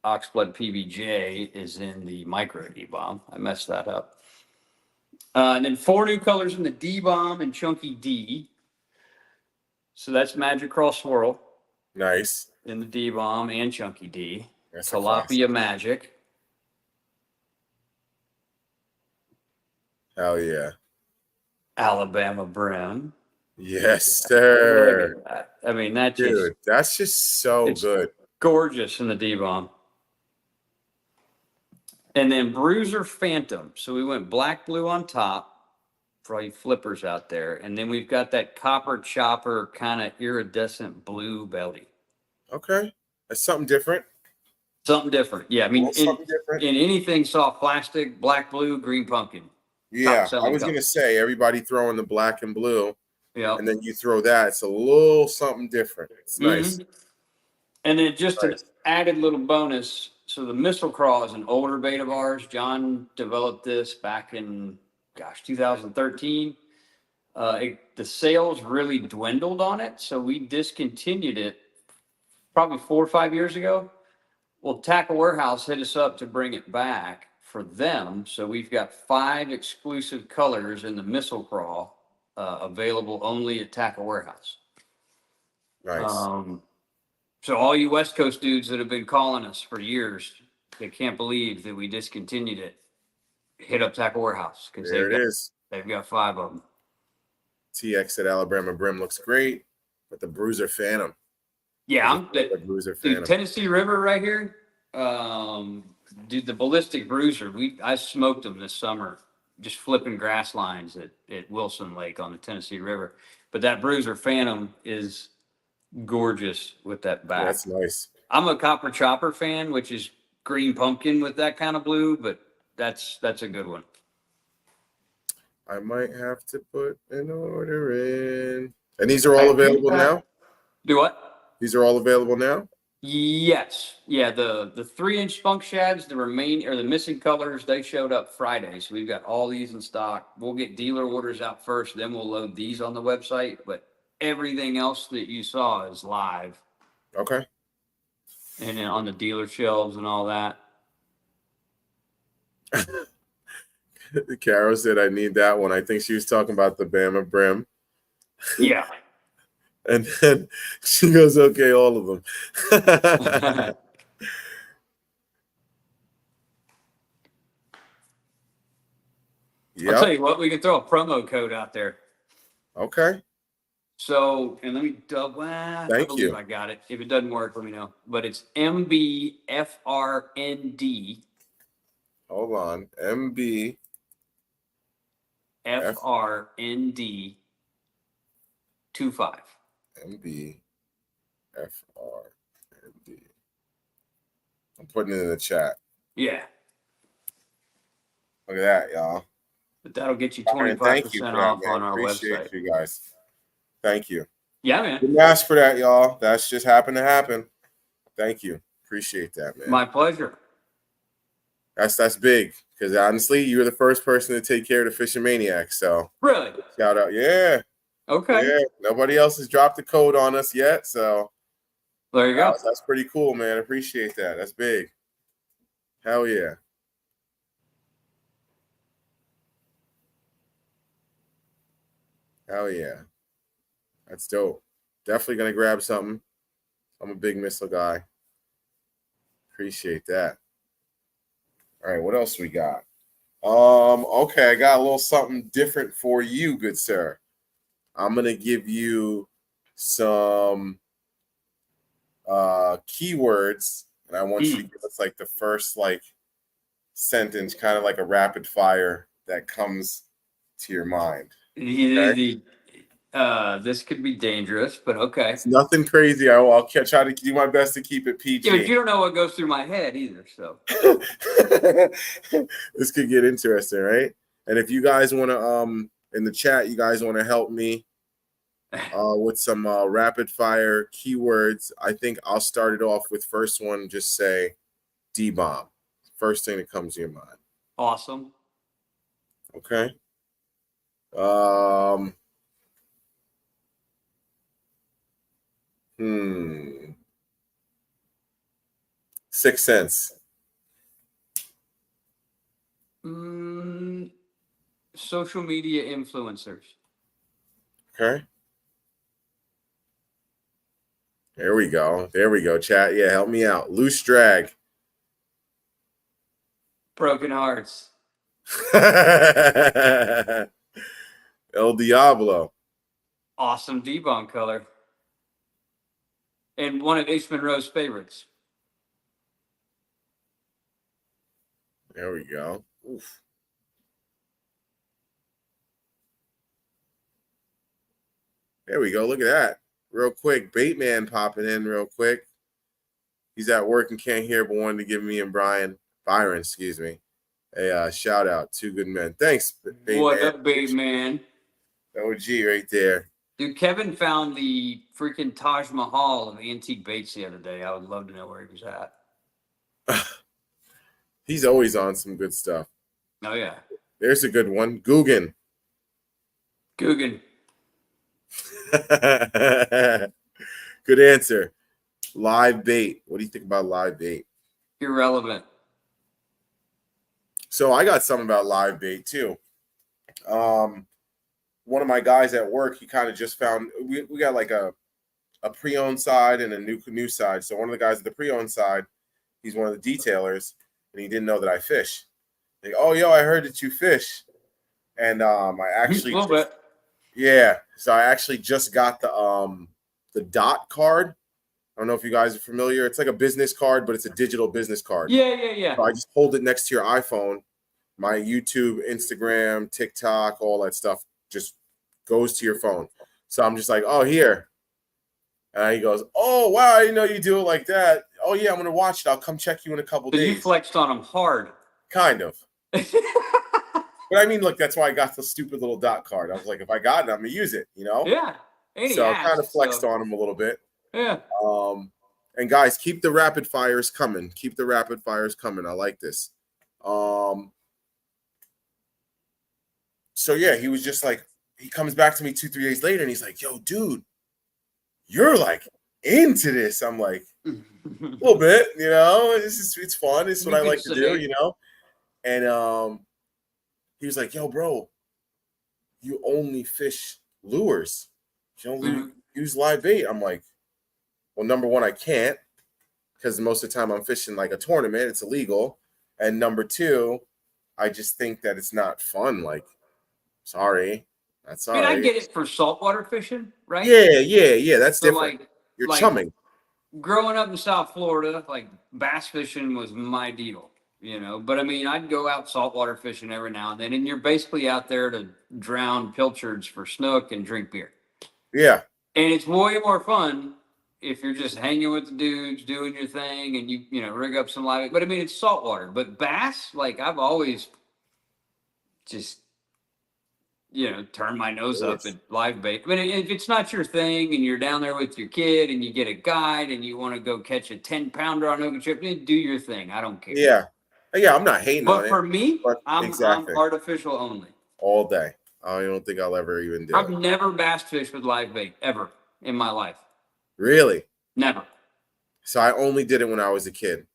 Oxblood PBJ is in the Micro D-Bomb. I messed that up. And then 4 new colors in the D-Bomb and Chunky D. So that's Magic Cross Swirl. Nice. In the D-Bomb and Chunky D. That's Tilapia Magic. Hell yeah. Alabama Brim. Yes, sir. Look at that. I mean, that's just so good. Gorgeous in the D-Bomb. And then Bruiser Phantom. So we went black, blue on top for all you flippers out there. And then we've got that copper chopper kind of iridescent blue belly. Okay. That's something different. Something different. Yeah, I mean, in anything soft plastic, black, blue, green pumpkin. Yeah, I was going to say, everybody throwing the black and blue. Yeah. And then you throw that. It's a little something different. It's nice. And then just an added little bonus. So the Missile Craw is an older bait of ours. John developed this back in, 2013. The sales really dwindled on it. So we discontinued it probably 4 or 5 years ago. Well, Tackle Warehouse hit us up to bring it back for them. So we've got 5 exclusive colors in the Missile Craw available only at Tackle Warehouse. Nice. So all you West Coast dudes that have been calling us for years, they can't believe that we discontinued it. Hit up Tackle Warehouse because There it is. they've got 5 of them. TX at Alabama Brim looks great, but the Bruiser Phantom. Yeah, I'm the Bruiser Phantom. dude, Tennessee River right here. Dude, the ballistic bruiser. I smoked them this summer, just flipping grass lines at Wilson Lake on the Tennessee River. But that Bruiser Phantom is gorgeous with that back. Yeah, that's nice. I'm a Copper Chopper fan, which is green pumpkin with that kind of blue, but that's a good one. I might have to put an order in. And these are all available now? Do what? These are all available now? Yes. Yeah, the 3-inch spunk shads, the missing colors, they showed up Friday. So we've got all these in stock. We'll get dealer orders out first, then we'll load these on the website. But everything else that you saw is live. Okay. And then on the dealer shelves and all that. Carol said I need that one. I think she was talking about the Bama Brim. Yeah. And then she goes, okay, all of them. Yep. I'll tell you what, we can throw a promo code out there. Okay. So, and let me double. Thank you. I got it. If it doesn't work, let me know. But it's MBFRND. Hold on. MB. FRND 25. MB. FRND. I'm putting it in the chat. Yeah. Look at that, y'all. But that'll get you 25% off on our Appreciate website. you guys. Thank you. Yeah, man. Didn't ask for that, y'all. That's just happened to happen. Thank you. Appreciate that, man. My pleasure. That's big because honestly, you were the first person to take care of the Fishing Maniac. So really, shout out, yeah. Okay. Yeah. Nobody else has dropped the code on us yet, so there you go. That's pretty cool, man. Appreciate that. That's big. Hell yeah. Hell yeah. That's dope. Definitely gonna grab something. I'm a big missile guy. Appreciate that. All right, what else we got? Okay, I got a little something different for you, good sir. I'm gonna give you some keywords, and I want you to give us like the first like sentence, kind of like a rapid fire that comes to your mind. Okay? This could be dangerous, but okay. It's nothing crazy. I'll try to do my best to keep it PG. Yeah, but you don't know what goes through my head either, so. This could get interesting, right? And if you guys want to, in the chat, you guys want to help me with some rapid fire keywords, I think I'll start it off with first one. Just say D-bomb. First thing that comes to your mind. Awesome. Okay. Sixth Sense. Social media influencers. Okay. There we go. There we go, chat. Yeah, help me out. Loose drag. Broken hearts. El Diablo. Awesome D-bomb color. And one of Ace Monroe's favorites. There we go. Oof. There we go. Look at that. Real quick. Baitman popping in real quick. He's at work and can't hear, but wanted to give me and Byron, excuse me, a shout out. Two good men. Thanks, Baitman. What up, Baitman? OG right there. Dude, Kevin found the freaking Taj Mahal of antique baits the other day. I would love to know where he was at. He's always on some good stuff. Oh, yeah. There's a good one. Guggen. Good answer. Live bait. What do you think about live bait? Irrelevant. So I got something about live bait too. One of my guys at work, he kind of just found we got like a a pre-owned side and a new side. So one of the guys at the pre-owned side, he's one of the detailers, and he didn't know that I fish. Like, oh, yo, I heard that you fish, and I actually, so I actually just got the dot card. I don't know if you guys are familiar. It's like a business card, but it's a digital business card. Yeah. So I just hold it next to your iPhone. My YouTube, Instagram, TikTok, all that stuff just goes to your phone. So I'm just like, oh, here. And he goes, oh, wow, I didn't know you do it like that. Oh, yeah, I'm going to watch it. I'll come check you in a couple days. You flexed on him hard. Kind of. But I mean, look, that's why I got the stupid little dot card. I was like, if I got it, I'm going to use it, you know? Yeah. So I kind of flexed on him a little bit. Yeah. And guys, keep the rapid fires coming. Keep the rapid fires coming. I like this. So yeah, he was just like, he comes back to me 2-3 days later, and he's like, yo, dude, you're like into this. I'm like, a little bit, you know, it's fun. It's what I like to do, you know? And he was like, yo, bro, you only fish lures. You only use live bait. I'm like, well, number one, I can't, because most of the time I'm fishing like a tournament. It's illegal. And number two, I just think that it's not fun. Like, sorry. That's all right. I get it for saltwater fishing, right? Yeah. That's different. Like, you're chumming. Growing up in South Florida, like bass fishing was my deal, you know. But I mean, I'd go out saltwater fishing every now and then, and you're basically out there to drown pilchards for snook and drink beer. Yeah. And it's way more fun if you're just hanging with the dudes, doing your thing, and you know, rig up some live. But I mean, it's saltwater. But bass, like I've always just, you know, turn my nose up at live bait. I mean, if it's not your thing and you're down there with your kid and you get a guide and you want to go catch a 10-pounder on Okeechobee, do your thing. I don't care. Yeah, I'm not hating on it. But for me, I'm artificial only. All day. I don't think I'll ever even do it. I've never bass fished with live bait ever in my life. Really? Never. So I only did it when I was a kid.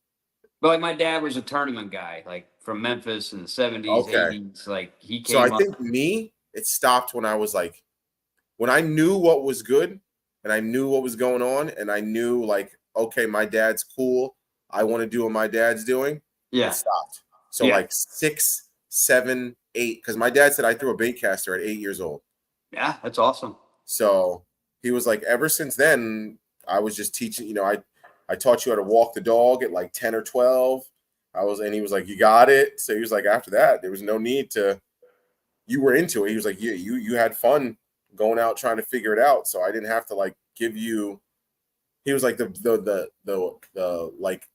But like my dad was a tournament guy, like from Memphis in the 70s, 80s. Like he came up. So I think it stopped when I was like, when I knew what was good and I knew what was going on and I knew like, okay, my dad's cool. I want to do what my dad's doing. Yeah. It stopped. So like 6, 7, 8, because my dad said I threw a bait caster at 8 years old. Yeah, that's awesome. So he was like, ever since then, I was just teaching, you know, I taught you how to walk the dog at like 10 or 12. And he was like, you got it. So he was like, after that, there was no need to, you were into it. He was like, yeah, you had fun going out trying to figure it out. So I didn't have to like give you, he was like the like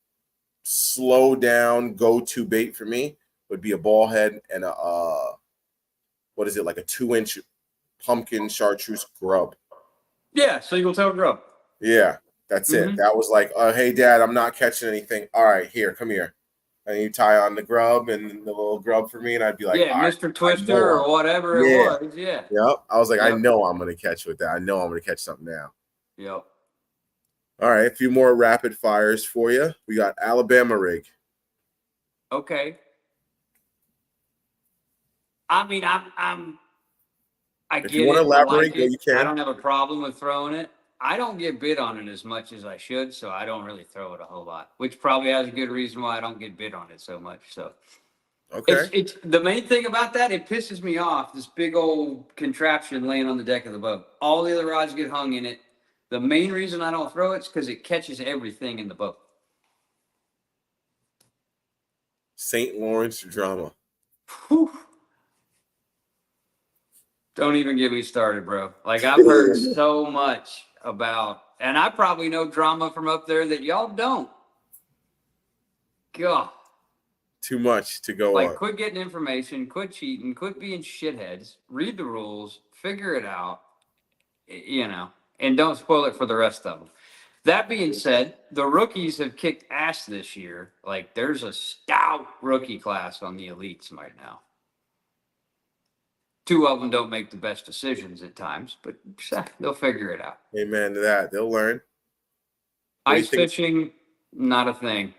slow down go-to bait for me would be a ball head and a, what is it? Like a 2-inch pumpkin chartreuse grub. Yeah. Single-tail grub. Yeah. That's it. That was like, hey, Dad, I'm not catching anything. All right, here, come here. And you tie on the grub and the little grub for me, and I'd be like, yeah, Mr. Twister or whatever it was. Yeah. Yep. I was like, I know I'm going to catch with that. I know I'm going to catch something now. Yep. All right, a few more rapid fires for you. We got Alabama rig. Okay. I mean, if you want to elaborate, you can. I don't have a problem with throwing it. I don't get bid on it as much as I should, so I don't really throw it a whole lot, which probably has a good reason why I don't get bid on it so much. So, okay, it's the main thing about that. It pisses me off. This big old contraption laying on the deck of the boat. All the other rods get hung in it. The main reason I don't throw it is because it catches everything in the boat. St. Lawrence drama. Whew. Don't even get me started, bro. Like I've heard so much about, and I probably know drama from up there that y'all don't. God. Too much to go on. Like, quit getting information, quit cheating, quit being shitheads, read the rules, figure it out, you know, and don't spoil it for the rest of them. That being said, the rookies have kicked ass this year. Like, there's a stout rookie class on the elites right now. 2 of them don't make the best decisions at times, but they'll figure it out. Amen to that. They'll learn. Ice fishing, not a thing.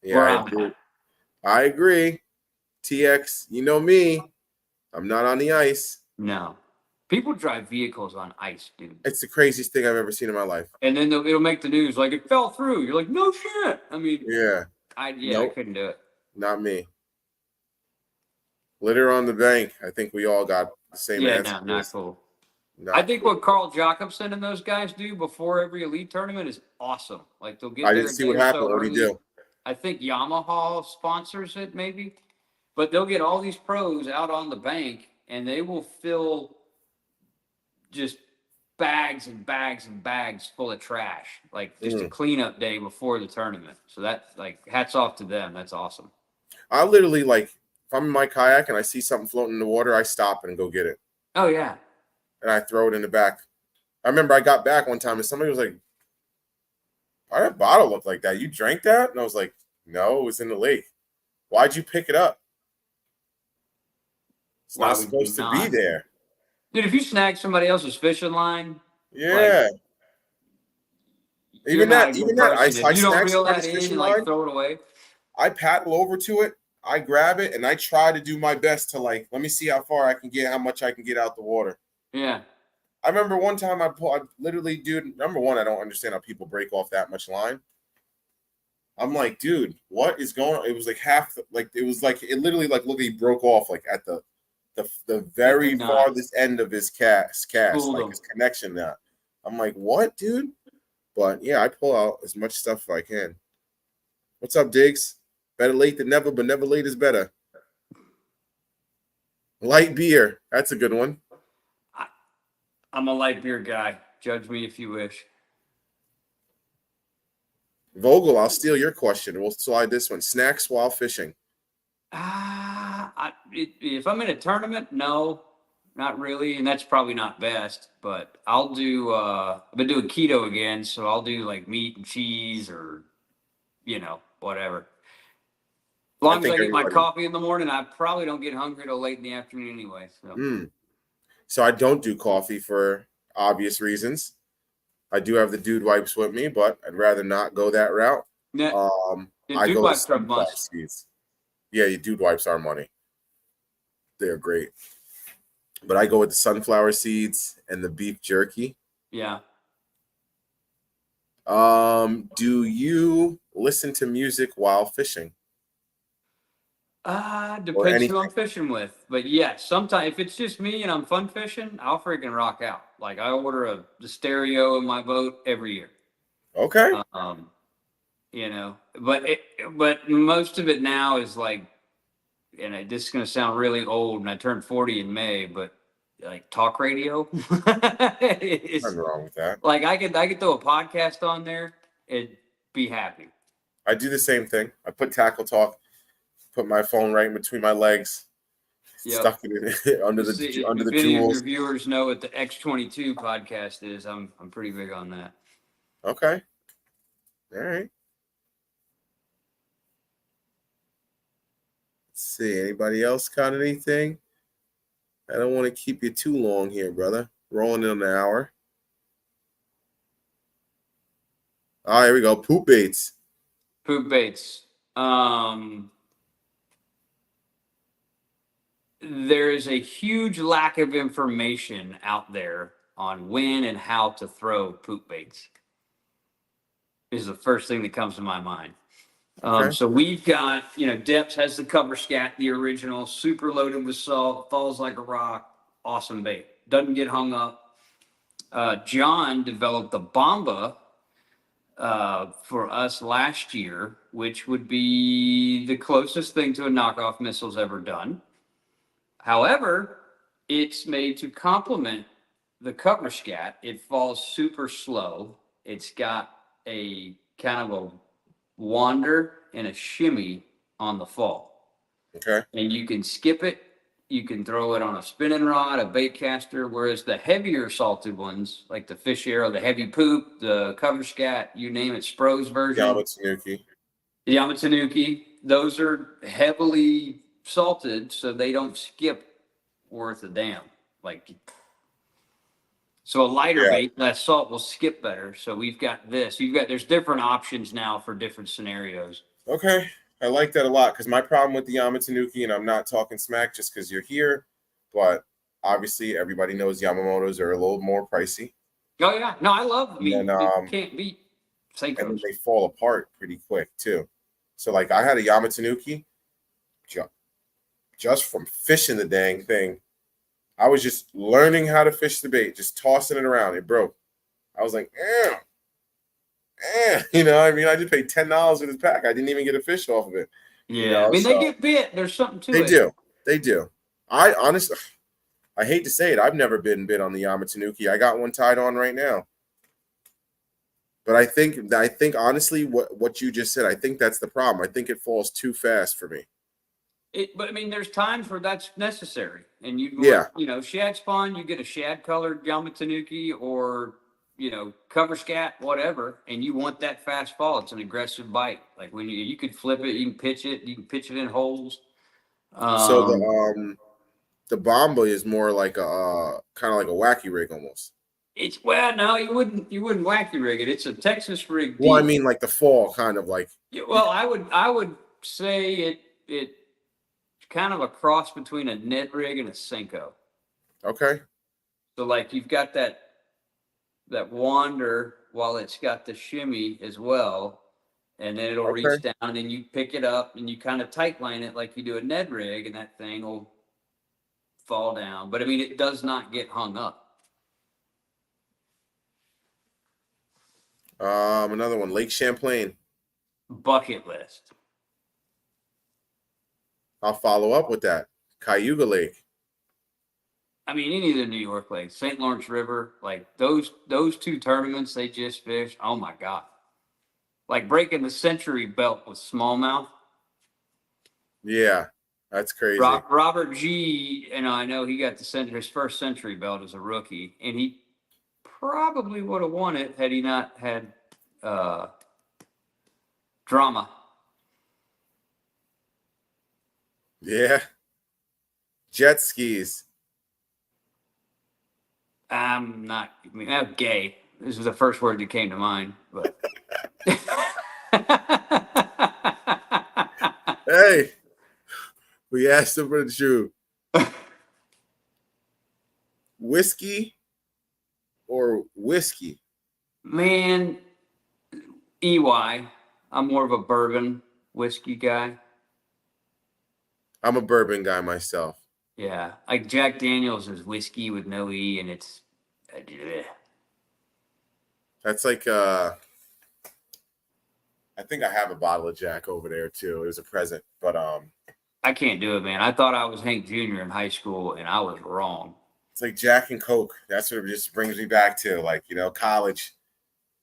Yeah, I agree. TX, you know me. I'm not on the ice. No. People drive vehicles on ice, dude. It's the craziest thing I've ever seen in my life. And then it'll make the news like it fell through. You're like, no shit. I mean, Yeah. I Nope. couldn't do it. Not me. Litter on the bank. I think we all got the same answer. No, not cool. Not I think cool. what Carl Jacobson and those guys do before every elite tournament is awesome. Like they'll get I there didn't a see day what or so happened. What did he early. do? I think Yamaha sponsors it, maybe. But they'll get all these pros out on the bank, and they will fill just bags and bags and bags full of trash, like just a cleanup day before the tournament. So that's like hats off to them. That's awesome. I literally, like, if I'm in my kayak and I see something floating in the water, I stop and go get it. Oh, yeah. And I throw it in the back. I remember I got back one time and somebody was like, why did that bottle look like that? You drank that? And I was like, no, it was in the lake. Why'd you pick it up? It's not supposed to be there. Dude, if you snag somebody else's fishing line, yeah. like, even that, I you don't snag reel that somebody's in fishing and like line. throw it away. I paddle over to it, I grab it, and I try to do my best to, like, let me see how far I can get, how much I can get out the water. Yeah. I remember one time I literally, dude, number one, I don't understand how people break off that much line. I'm like, dude, what is going on? It was like it literally, like, look, he broke off, like, at the very farthest end of his cast, like his connection now. I'm like, what, dude? But yeah, I pull out as much stuff as I can. What's up, Diggs? Better late than never, but never late is better. Light beer. That's a good one. I'm a light beer guy. Judge me if you wish. Vogel, I'll steal your question. We'll slide this one. Snacks while fishing. If I'm in a tournament, no, not really. And that's probably not best. But I'll do, I've been doing keto again. So I'll do like meat and cheese or, whatever. As long as I get my coffee in the morning, I probably don't get hungry till late in the afternoon anyway. So I don't do coffee for obvious reasons. I do have the dude wipes with me, but I'd rather not go that route. I go with sunflower seeds. Yeah, your dude wipes are money. They're great. But I go with the sunflower seeds and the beef jerky. Yeah. Do you listen to music while fishing? Depends who I'm fishing with. But yeah, sometimes if it's just me and I'm fun fishing, I'll freaking rock out. Like I order the stereo in my boat every year. Okay. But most of it now is like, and this is gonna sound really old, and I turned 40 in May, but like talk radio. Nothing wrong with that. Like I could throw a podcast on there and be happy. I do the same thing. I put Tackle Talk, put my phone right in between my legs, stuck it under the jewels. If any of your viewers know what the X22 podcast is, I'm pretty big on that. Okay. All right. Let's see. Anybody else got anything? I don't want to keep you too long here, brother. Rolling in an hour. All right, here we go. Poop baits. Poop baits. There is a huge lack of information out there on when and how to throw poop baits. Is the first thing that comes to my mind. So we've got, Depps has the cover scat, the original, super loaded with salt, falls like a rock, awesome bait. Doesn't get hung up. John developed the Bomba for us last year, which would be the closest thing to a knockoff missile's ever done. However, it's made to complement the cover scat. It falls super slow. It's got a kind of a wander and a shimmy on the fall. Okay. And you can skip it. You can throw it on a spinning rod, a bait caster, whereas the heavier salted ones, like the Fish Arrow, the Heavy Poop, the cover scat, you name it, Spro's version. Yamatanuki. Those are heavily salted, so they don't skip worth a damn. So a lighter bait, that salt will skip better. So we've got this. There's different options now for different scenarios. Okay. I like that a lot because my problem with the Yamatanuki, and I'm not talking smack just because you're here, but Obviously, everybody knows Yamamoto's are a little more pricey. Oh yeah, no, I love. I mean, And, you can't beat and then Seiko's. they fall apart pretty quick too. So like I had a Yamatanuki just from fishing the dang thing. I was just learning how to fish the bait, just tossing it around. It broke. I was like, you know, I mean, I just paid $10 for this pack. I didn't even get a fish off of it. Yeah, You know, I mean, so they get bit. There's something to they it. do. They do. I honestly, I hate to say it, I've never been bit on the Yamatanuki. I got one tied on right now. But I think honestly, what you just said, I think that's the problem. I think it falls too fast for me. But I mean, there's times where that's necessary, and you want, Yeah. you know, shad spawn. You get a shad colored Yamatanuki or cover scat, whatever, and you want that fast fall. It's an aggressive bite. Like when you could flip it, you can pitch it in holes. So the Bomba is more like a kind of like a wacky rig almost. It's no, you wouldn't wacky rig it. It's a Texas rig. Well, I deep. mean like the fall kind of like. Yeah, well, I would say it's kind of a cross between a Ned rig and a Senko. Okay. So like you've got that wander while it's got the shimmy as well, and then it'll reach down and you pick it up and you kind of tight line it like you do a Ned rig, and that thing will fall down. But I mean, it does not get hung up. Another one, Lake Champlain. Bucket list. I'll follow up with that. Cayuga Lake. I mean, any of the New York lakes, St. Lawrence River, like those two tournaments they just fished. Oh my God. Like breaking the century belt with smallmouth. Yeah, that's crazy. Robert G, I know he got his first century belt as a rookie, and he probably would have won it had he not had drama. Yeah. Jet skis. I'm gay. This was the first word that came to mind, but Hey, we asked him for the truth. Whiskey or whiskey? Man, EY. I'm more of a bourbon whiskey guy. I'm a bourbon guy myself. Yeah, like Jack Daniels is whiskey with no E, and it's. That's like I think I have a bottle of Jack over there too. It was a present, but I can't do it, man. I thought I was Hank Jr. in high school, and I was wrong. It's like Jack and Coke. That's what it just brings me back to, like, college.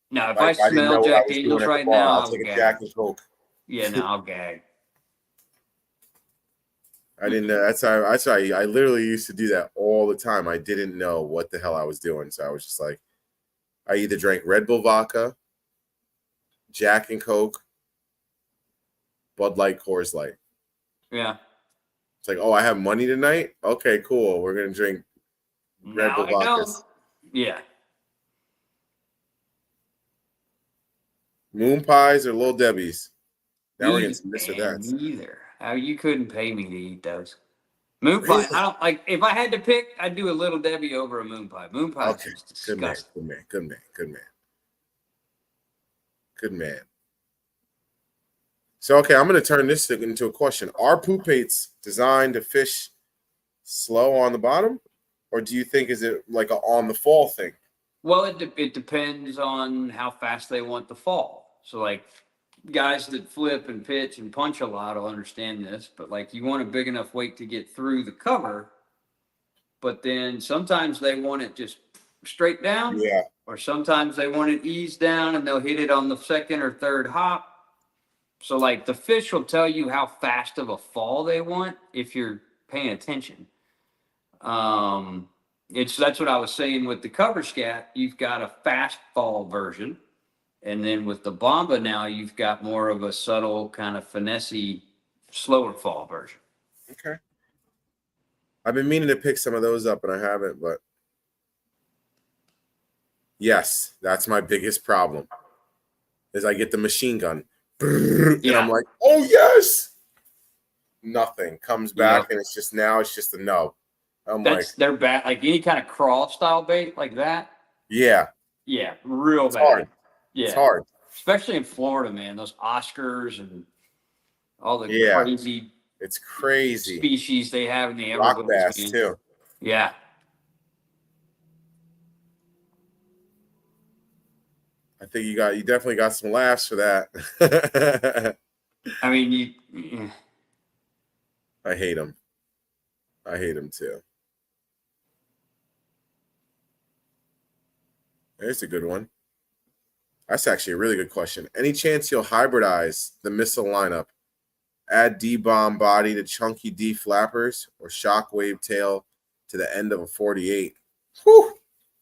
Now, if I smell Jack Daniels right now, I'll take a Jack and Coke. Yeah, no, I'll gag. I didn't know. That's how I literally used to do that all the time. I didn't know what the hell I was doing. So I was just like, I either drank Red Bull vodka, Jack and Coke, Bud Light, Coors Light. Yeah. It's like, oh, I have money tonight? Okay, cool. We're going to drink Red Bull vodka. Yeah. MoonPies or Little Debbie's? Now we're getting some this or that. Neither. You couldn't pay me to eat those. MoonPie. Really? I don't like. If I had to pick, I'd do a Little Debbie over a MoonPie. MoonPie is just disgusting. Good man. So, okay, I'm going to turn this into a question. Are poop baits designed to fish slow on the bottom, or do you think is it like a on the fall thing? Well, it depends on how fast they want the fall. So, like, guys that flip and pitch and punch a lot will understand this, but like you want a big enough weight to get through the cover, but then sometimes they want it just straight down, yeah, or sometimes they want it eased down and they'll hit it on the second or third hop. So like the fish will tell you how fast of a fall they want if you're paying attention. That's what I was saying with the cover scat. You've got a fast fall version. And then with the Bomba now, you've got more of a subtle kind of finessey, slower fall version. Okay. I've been meaning to pick some of those up, and I haven't, but yes, that's my biggest problem is I get the machine gun, and I'm like, oh, yes. Nothing comes back, and it's just a no. I'm like, That's their bad. Like any kind of crawl style bait like that. yeah, Yeah, real it's bad. hard. It's Yeah, hard. especially in Florida, man. Those Oscars and all the Yeah, crazy it's crazy. species they have in the Rock Everglades, bass man. too. Yeah. I think you definitely got some laughs for that. I mean, you. I hate them. I hate them too. There's a good one. That's actually a really good question. Any chance you'll hybridize the missile lineup? Add D-bomb body to chunky D flappers or shockwave tail to the end of a 48? Whew.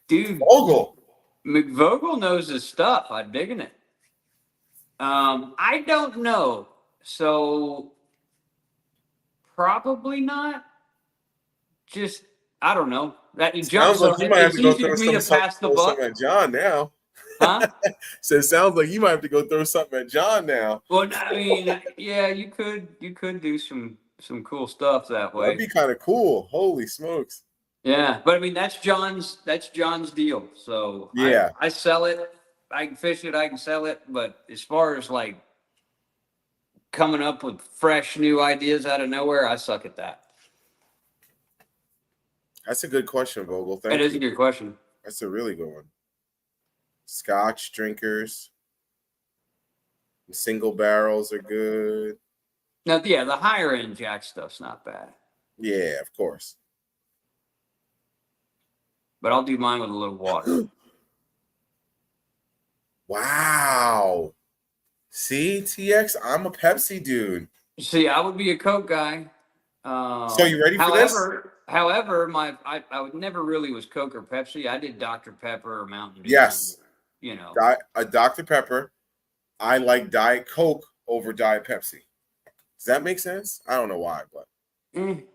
Dude, Vogel. McVogel knows his stuff. I'm digging it. I don't know. So probably not. Just I don't know. That you jump. Sounds So like you might have it's to go easy throw for me to pass the buck, something at John now. huh? So it sounds like you might have to go throw something at John now. Well, I mean, yeah, you could do some cool stuff that That'd way. be kind of cool. Holy smokes. Yeah, but I mean that's John's deal. So Yeah. I sell it. I can fish it. I can sell it. But as far as like coming up with fresh new ideas out of nowhere, I suck at that. That's a good question, Vogel. Thank That you. is a good question. That's a really good one. Scotch drinkers. Single barrels are good. Now, yeah, the higher end jack stuff's not bad, Yeah, of course. but I'll do mine with a little water. Wow. See, TX, I'm a Pepsi dude. See, I would be a Coke guy. So you ready for this? However, I would never really was Coke or Pepsi. I did Dr. Pepper or Mountain Dew. Yes. You know, A Dr. Pepper. I like Diet Coke over Diet Pepsi. Does that make sense? I don't know why, but I like, mean,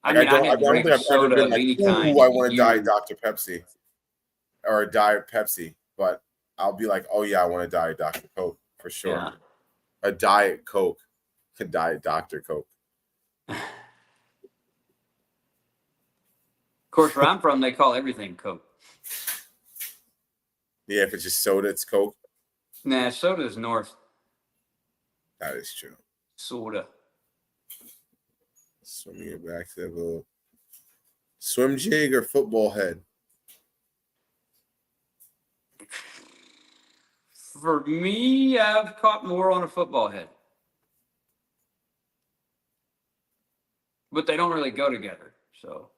I don't think I've ever been like, ooh, I want a Diet Dr. Pepsi or a Diet Pepsi, but I'll be like, oh yeah, I want a Diet Dr. Coke for sure. Yeah. A Diet Coke, a Diet Dr. Coke. Of course, where I'm from, they call everything Coke. Yeah, if it's just soda, it's Coke. Nah, soda's north. That is true. Soda. So let me get back to that little swim jig or football head. For me, I've caught more on a football head. But they don't really go together, so.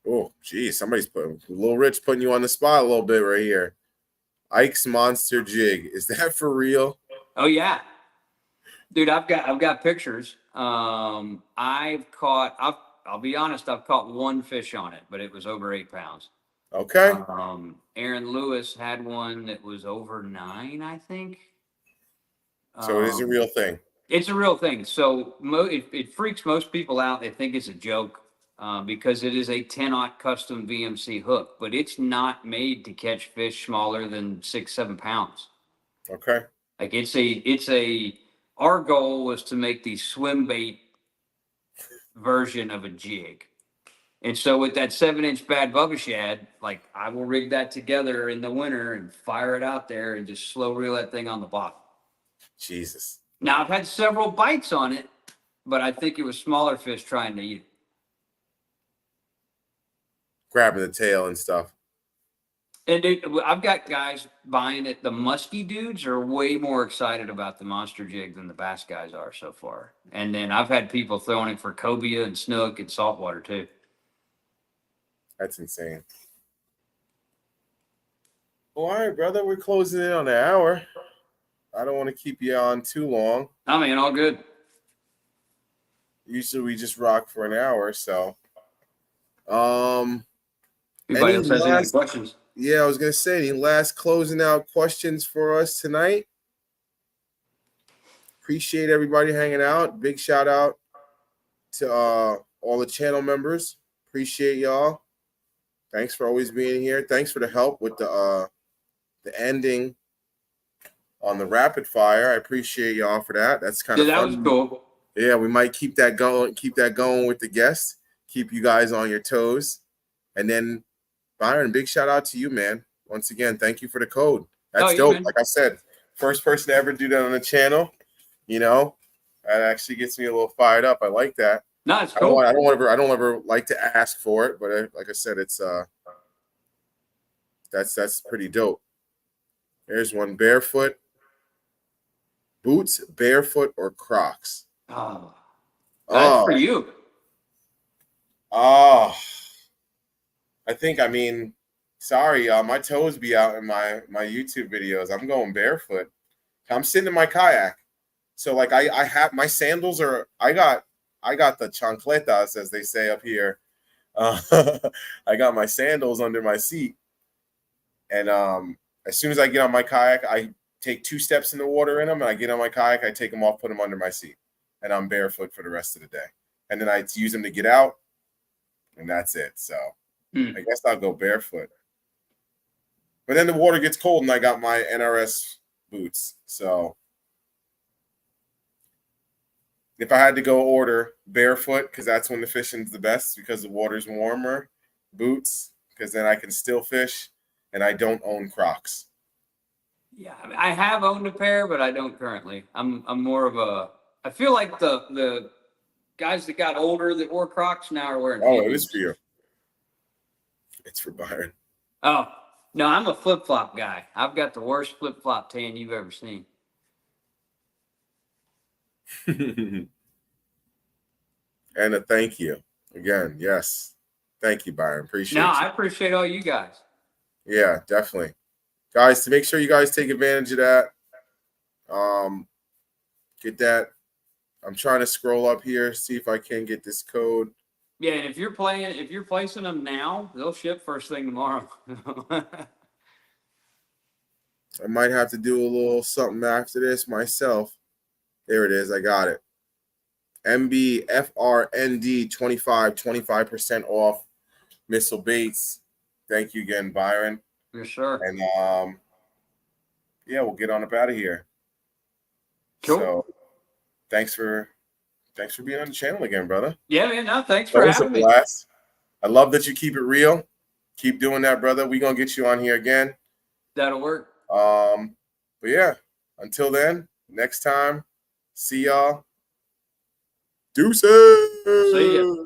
Oh, geez, somebody's putting Little Rich putting you on the spot a little bit right here. Ike's Monster Jig. Is that for real? Oh yeah. Dude, I've got pictures. I'll be honest, I've caught one fish on it, but it was over 8 pounds. Okay. Aaron Lewis had one that was over 9, I think. So it is a real thing. It's a real thing. So it freaks most people out. They think it's a joke because it is a 10-aught custom VMC hook, but it's not made to catch fish smaller than 6-7 pounds. Okay. Like our goal was to make the swim bait version of a jig. And so with that 7-inch Bad Bubba Shad, like I will rig that together in the winter and fire it out there and just slow reel that thing on the bottom. Jesus. Now I've had several bites on it, but I think it was smaller fish trying to eat it. Grabbing the tail and stuff. And I've got guys buying it. The musky dudes are way more excited about the monster jig than the bass guys are so far. And then I've had people throwing it for cobia and snook and saltwater too. That's insane. Well, all right, brother. We're closing in on an hour. I don't want to keep you on too long. I mean, all good. Usually we just rock for an hour, so. Anybody else has any questions? Yeah, I was gonna say, any last closing out questions for us tonight? Appreciate everybody hanging out. Big shout out to all the channel members. Appreciate y'all. Thanks for always being here. Thanks for the help with the ending on the rapid fire. I appreciate y'all for that. That's kind of fun. That was cool. Yeah, we might keep that going with the guests. keep you guys on your toes. And then, Byron, big shout out to you, man. Once again, thank you for the code. That's dope. Man. Like I said, first person to ever do that on the channel. You know, that actually gets me a little fired up. I like that. No, it's cool. I don't ever like to ask for it, but like I said, it's that's pretty dope. There's one. Barefoot boots, barefoot or Crocs. Oh, that's for you. Oh, I mean, sorry, y'all. My toes be out in my YouTube videos. I'm going barefoot. I'm sitting in my kayak. So like I have my sandals are I got the chancletas, as they say up here. I got my sandals under my seat. And as soon as I get on my kayak, I take 2 steps in the water in them, and I get on my kayak, I take them off, put them under my seat, and I'm barefoot for the rest of the day. And then I use them to get out, and that's it. So I guess I'll go barefoot. But then the water gets cold, and I got my NRS boots. So if I had to go order barefoot, because that's when the fishing's the best, because the water's warmer, boots, because then I can still fish, and I don't own Crocs. Yeah, I have owned a pair, but I don't currently. I'm more of a. I feel like the guys that got older that wore Crocs now are wearing. Oh, it is for you. It's for Byron. Oh no, I'm a flip flop guy. I've got the worst flip flop tan you've ever seen. And a thank you again. Yes, thank you, Byron. Appreciate. No, you. I appreciate all you guys. Yeah, definitely. Guys, to make sure you guys take advantage of that, get that. I'm trying to scroll up here, see if I can get this code. Yeah, and if you're placing them now, they'll ship first thing tomorrow. I might have to do a little something after this myself. There it is. I got it. MBFRND 25% off missile baits. Thank you again, Byron. For sure. And yeah, we'll get on up out of here. Cool. So thanks for being on the channel again, brother. Yeah, man. No, thanks for having me. Blast. I love that you keep it real. Keep doing that, brother. We're gonna get you on here again. That'll work. But yeah, until then, next time, see y'all. Deuces. See ya.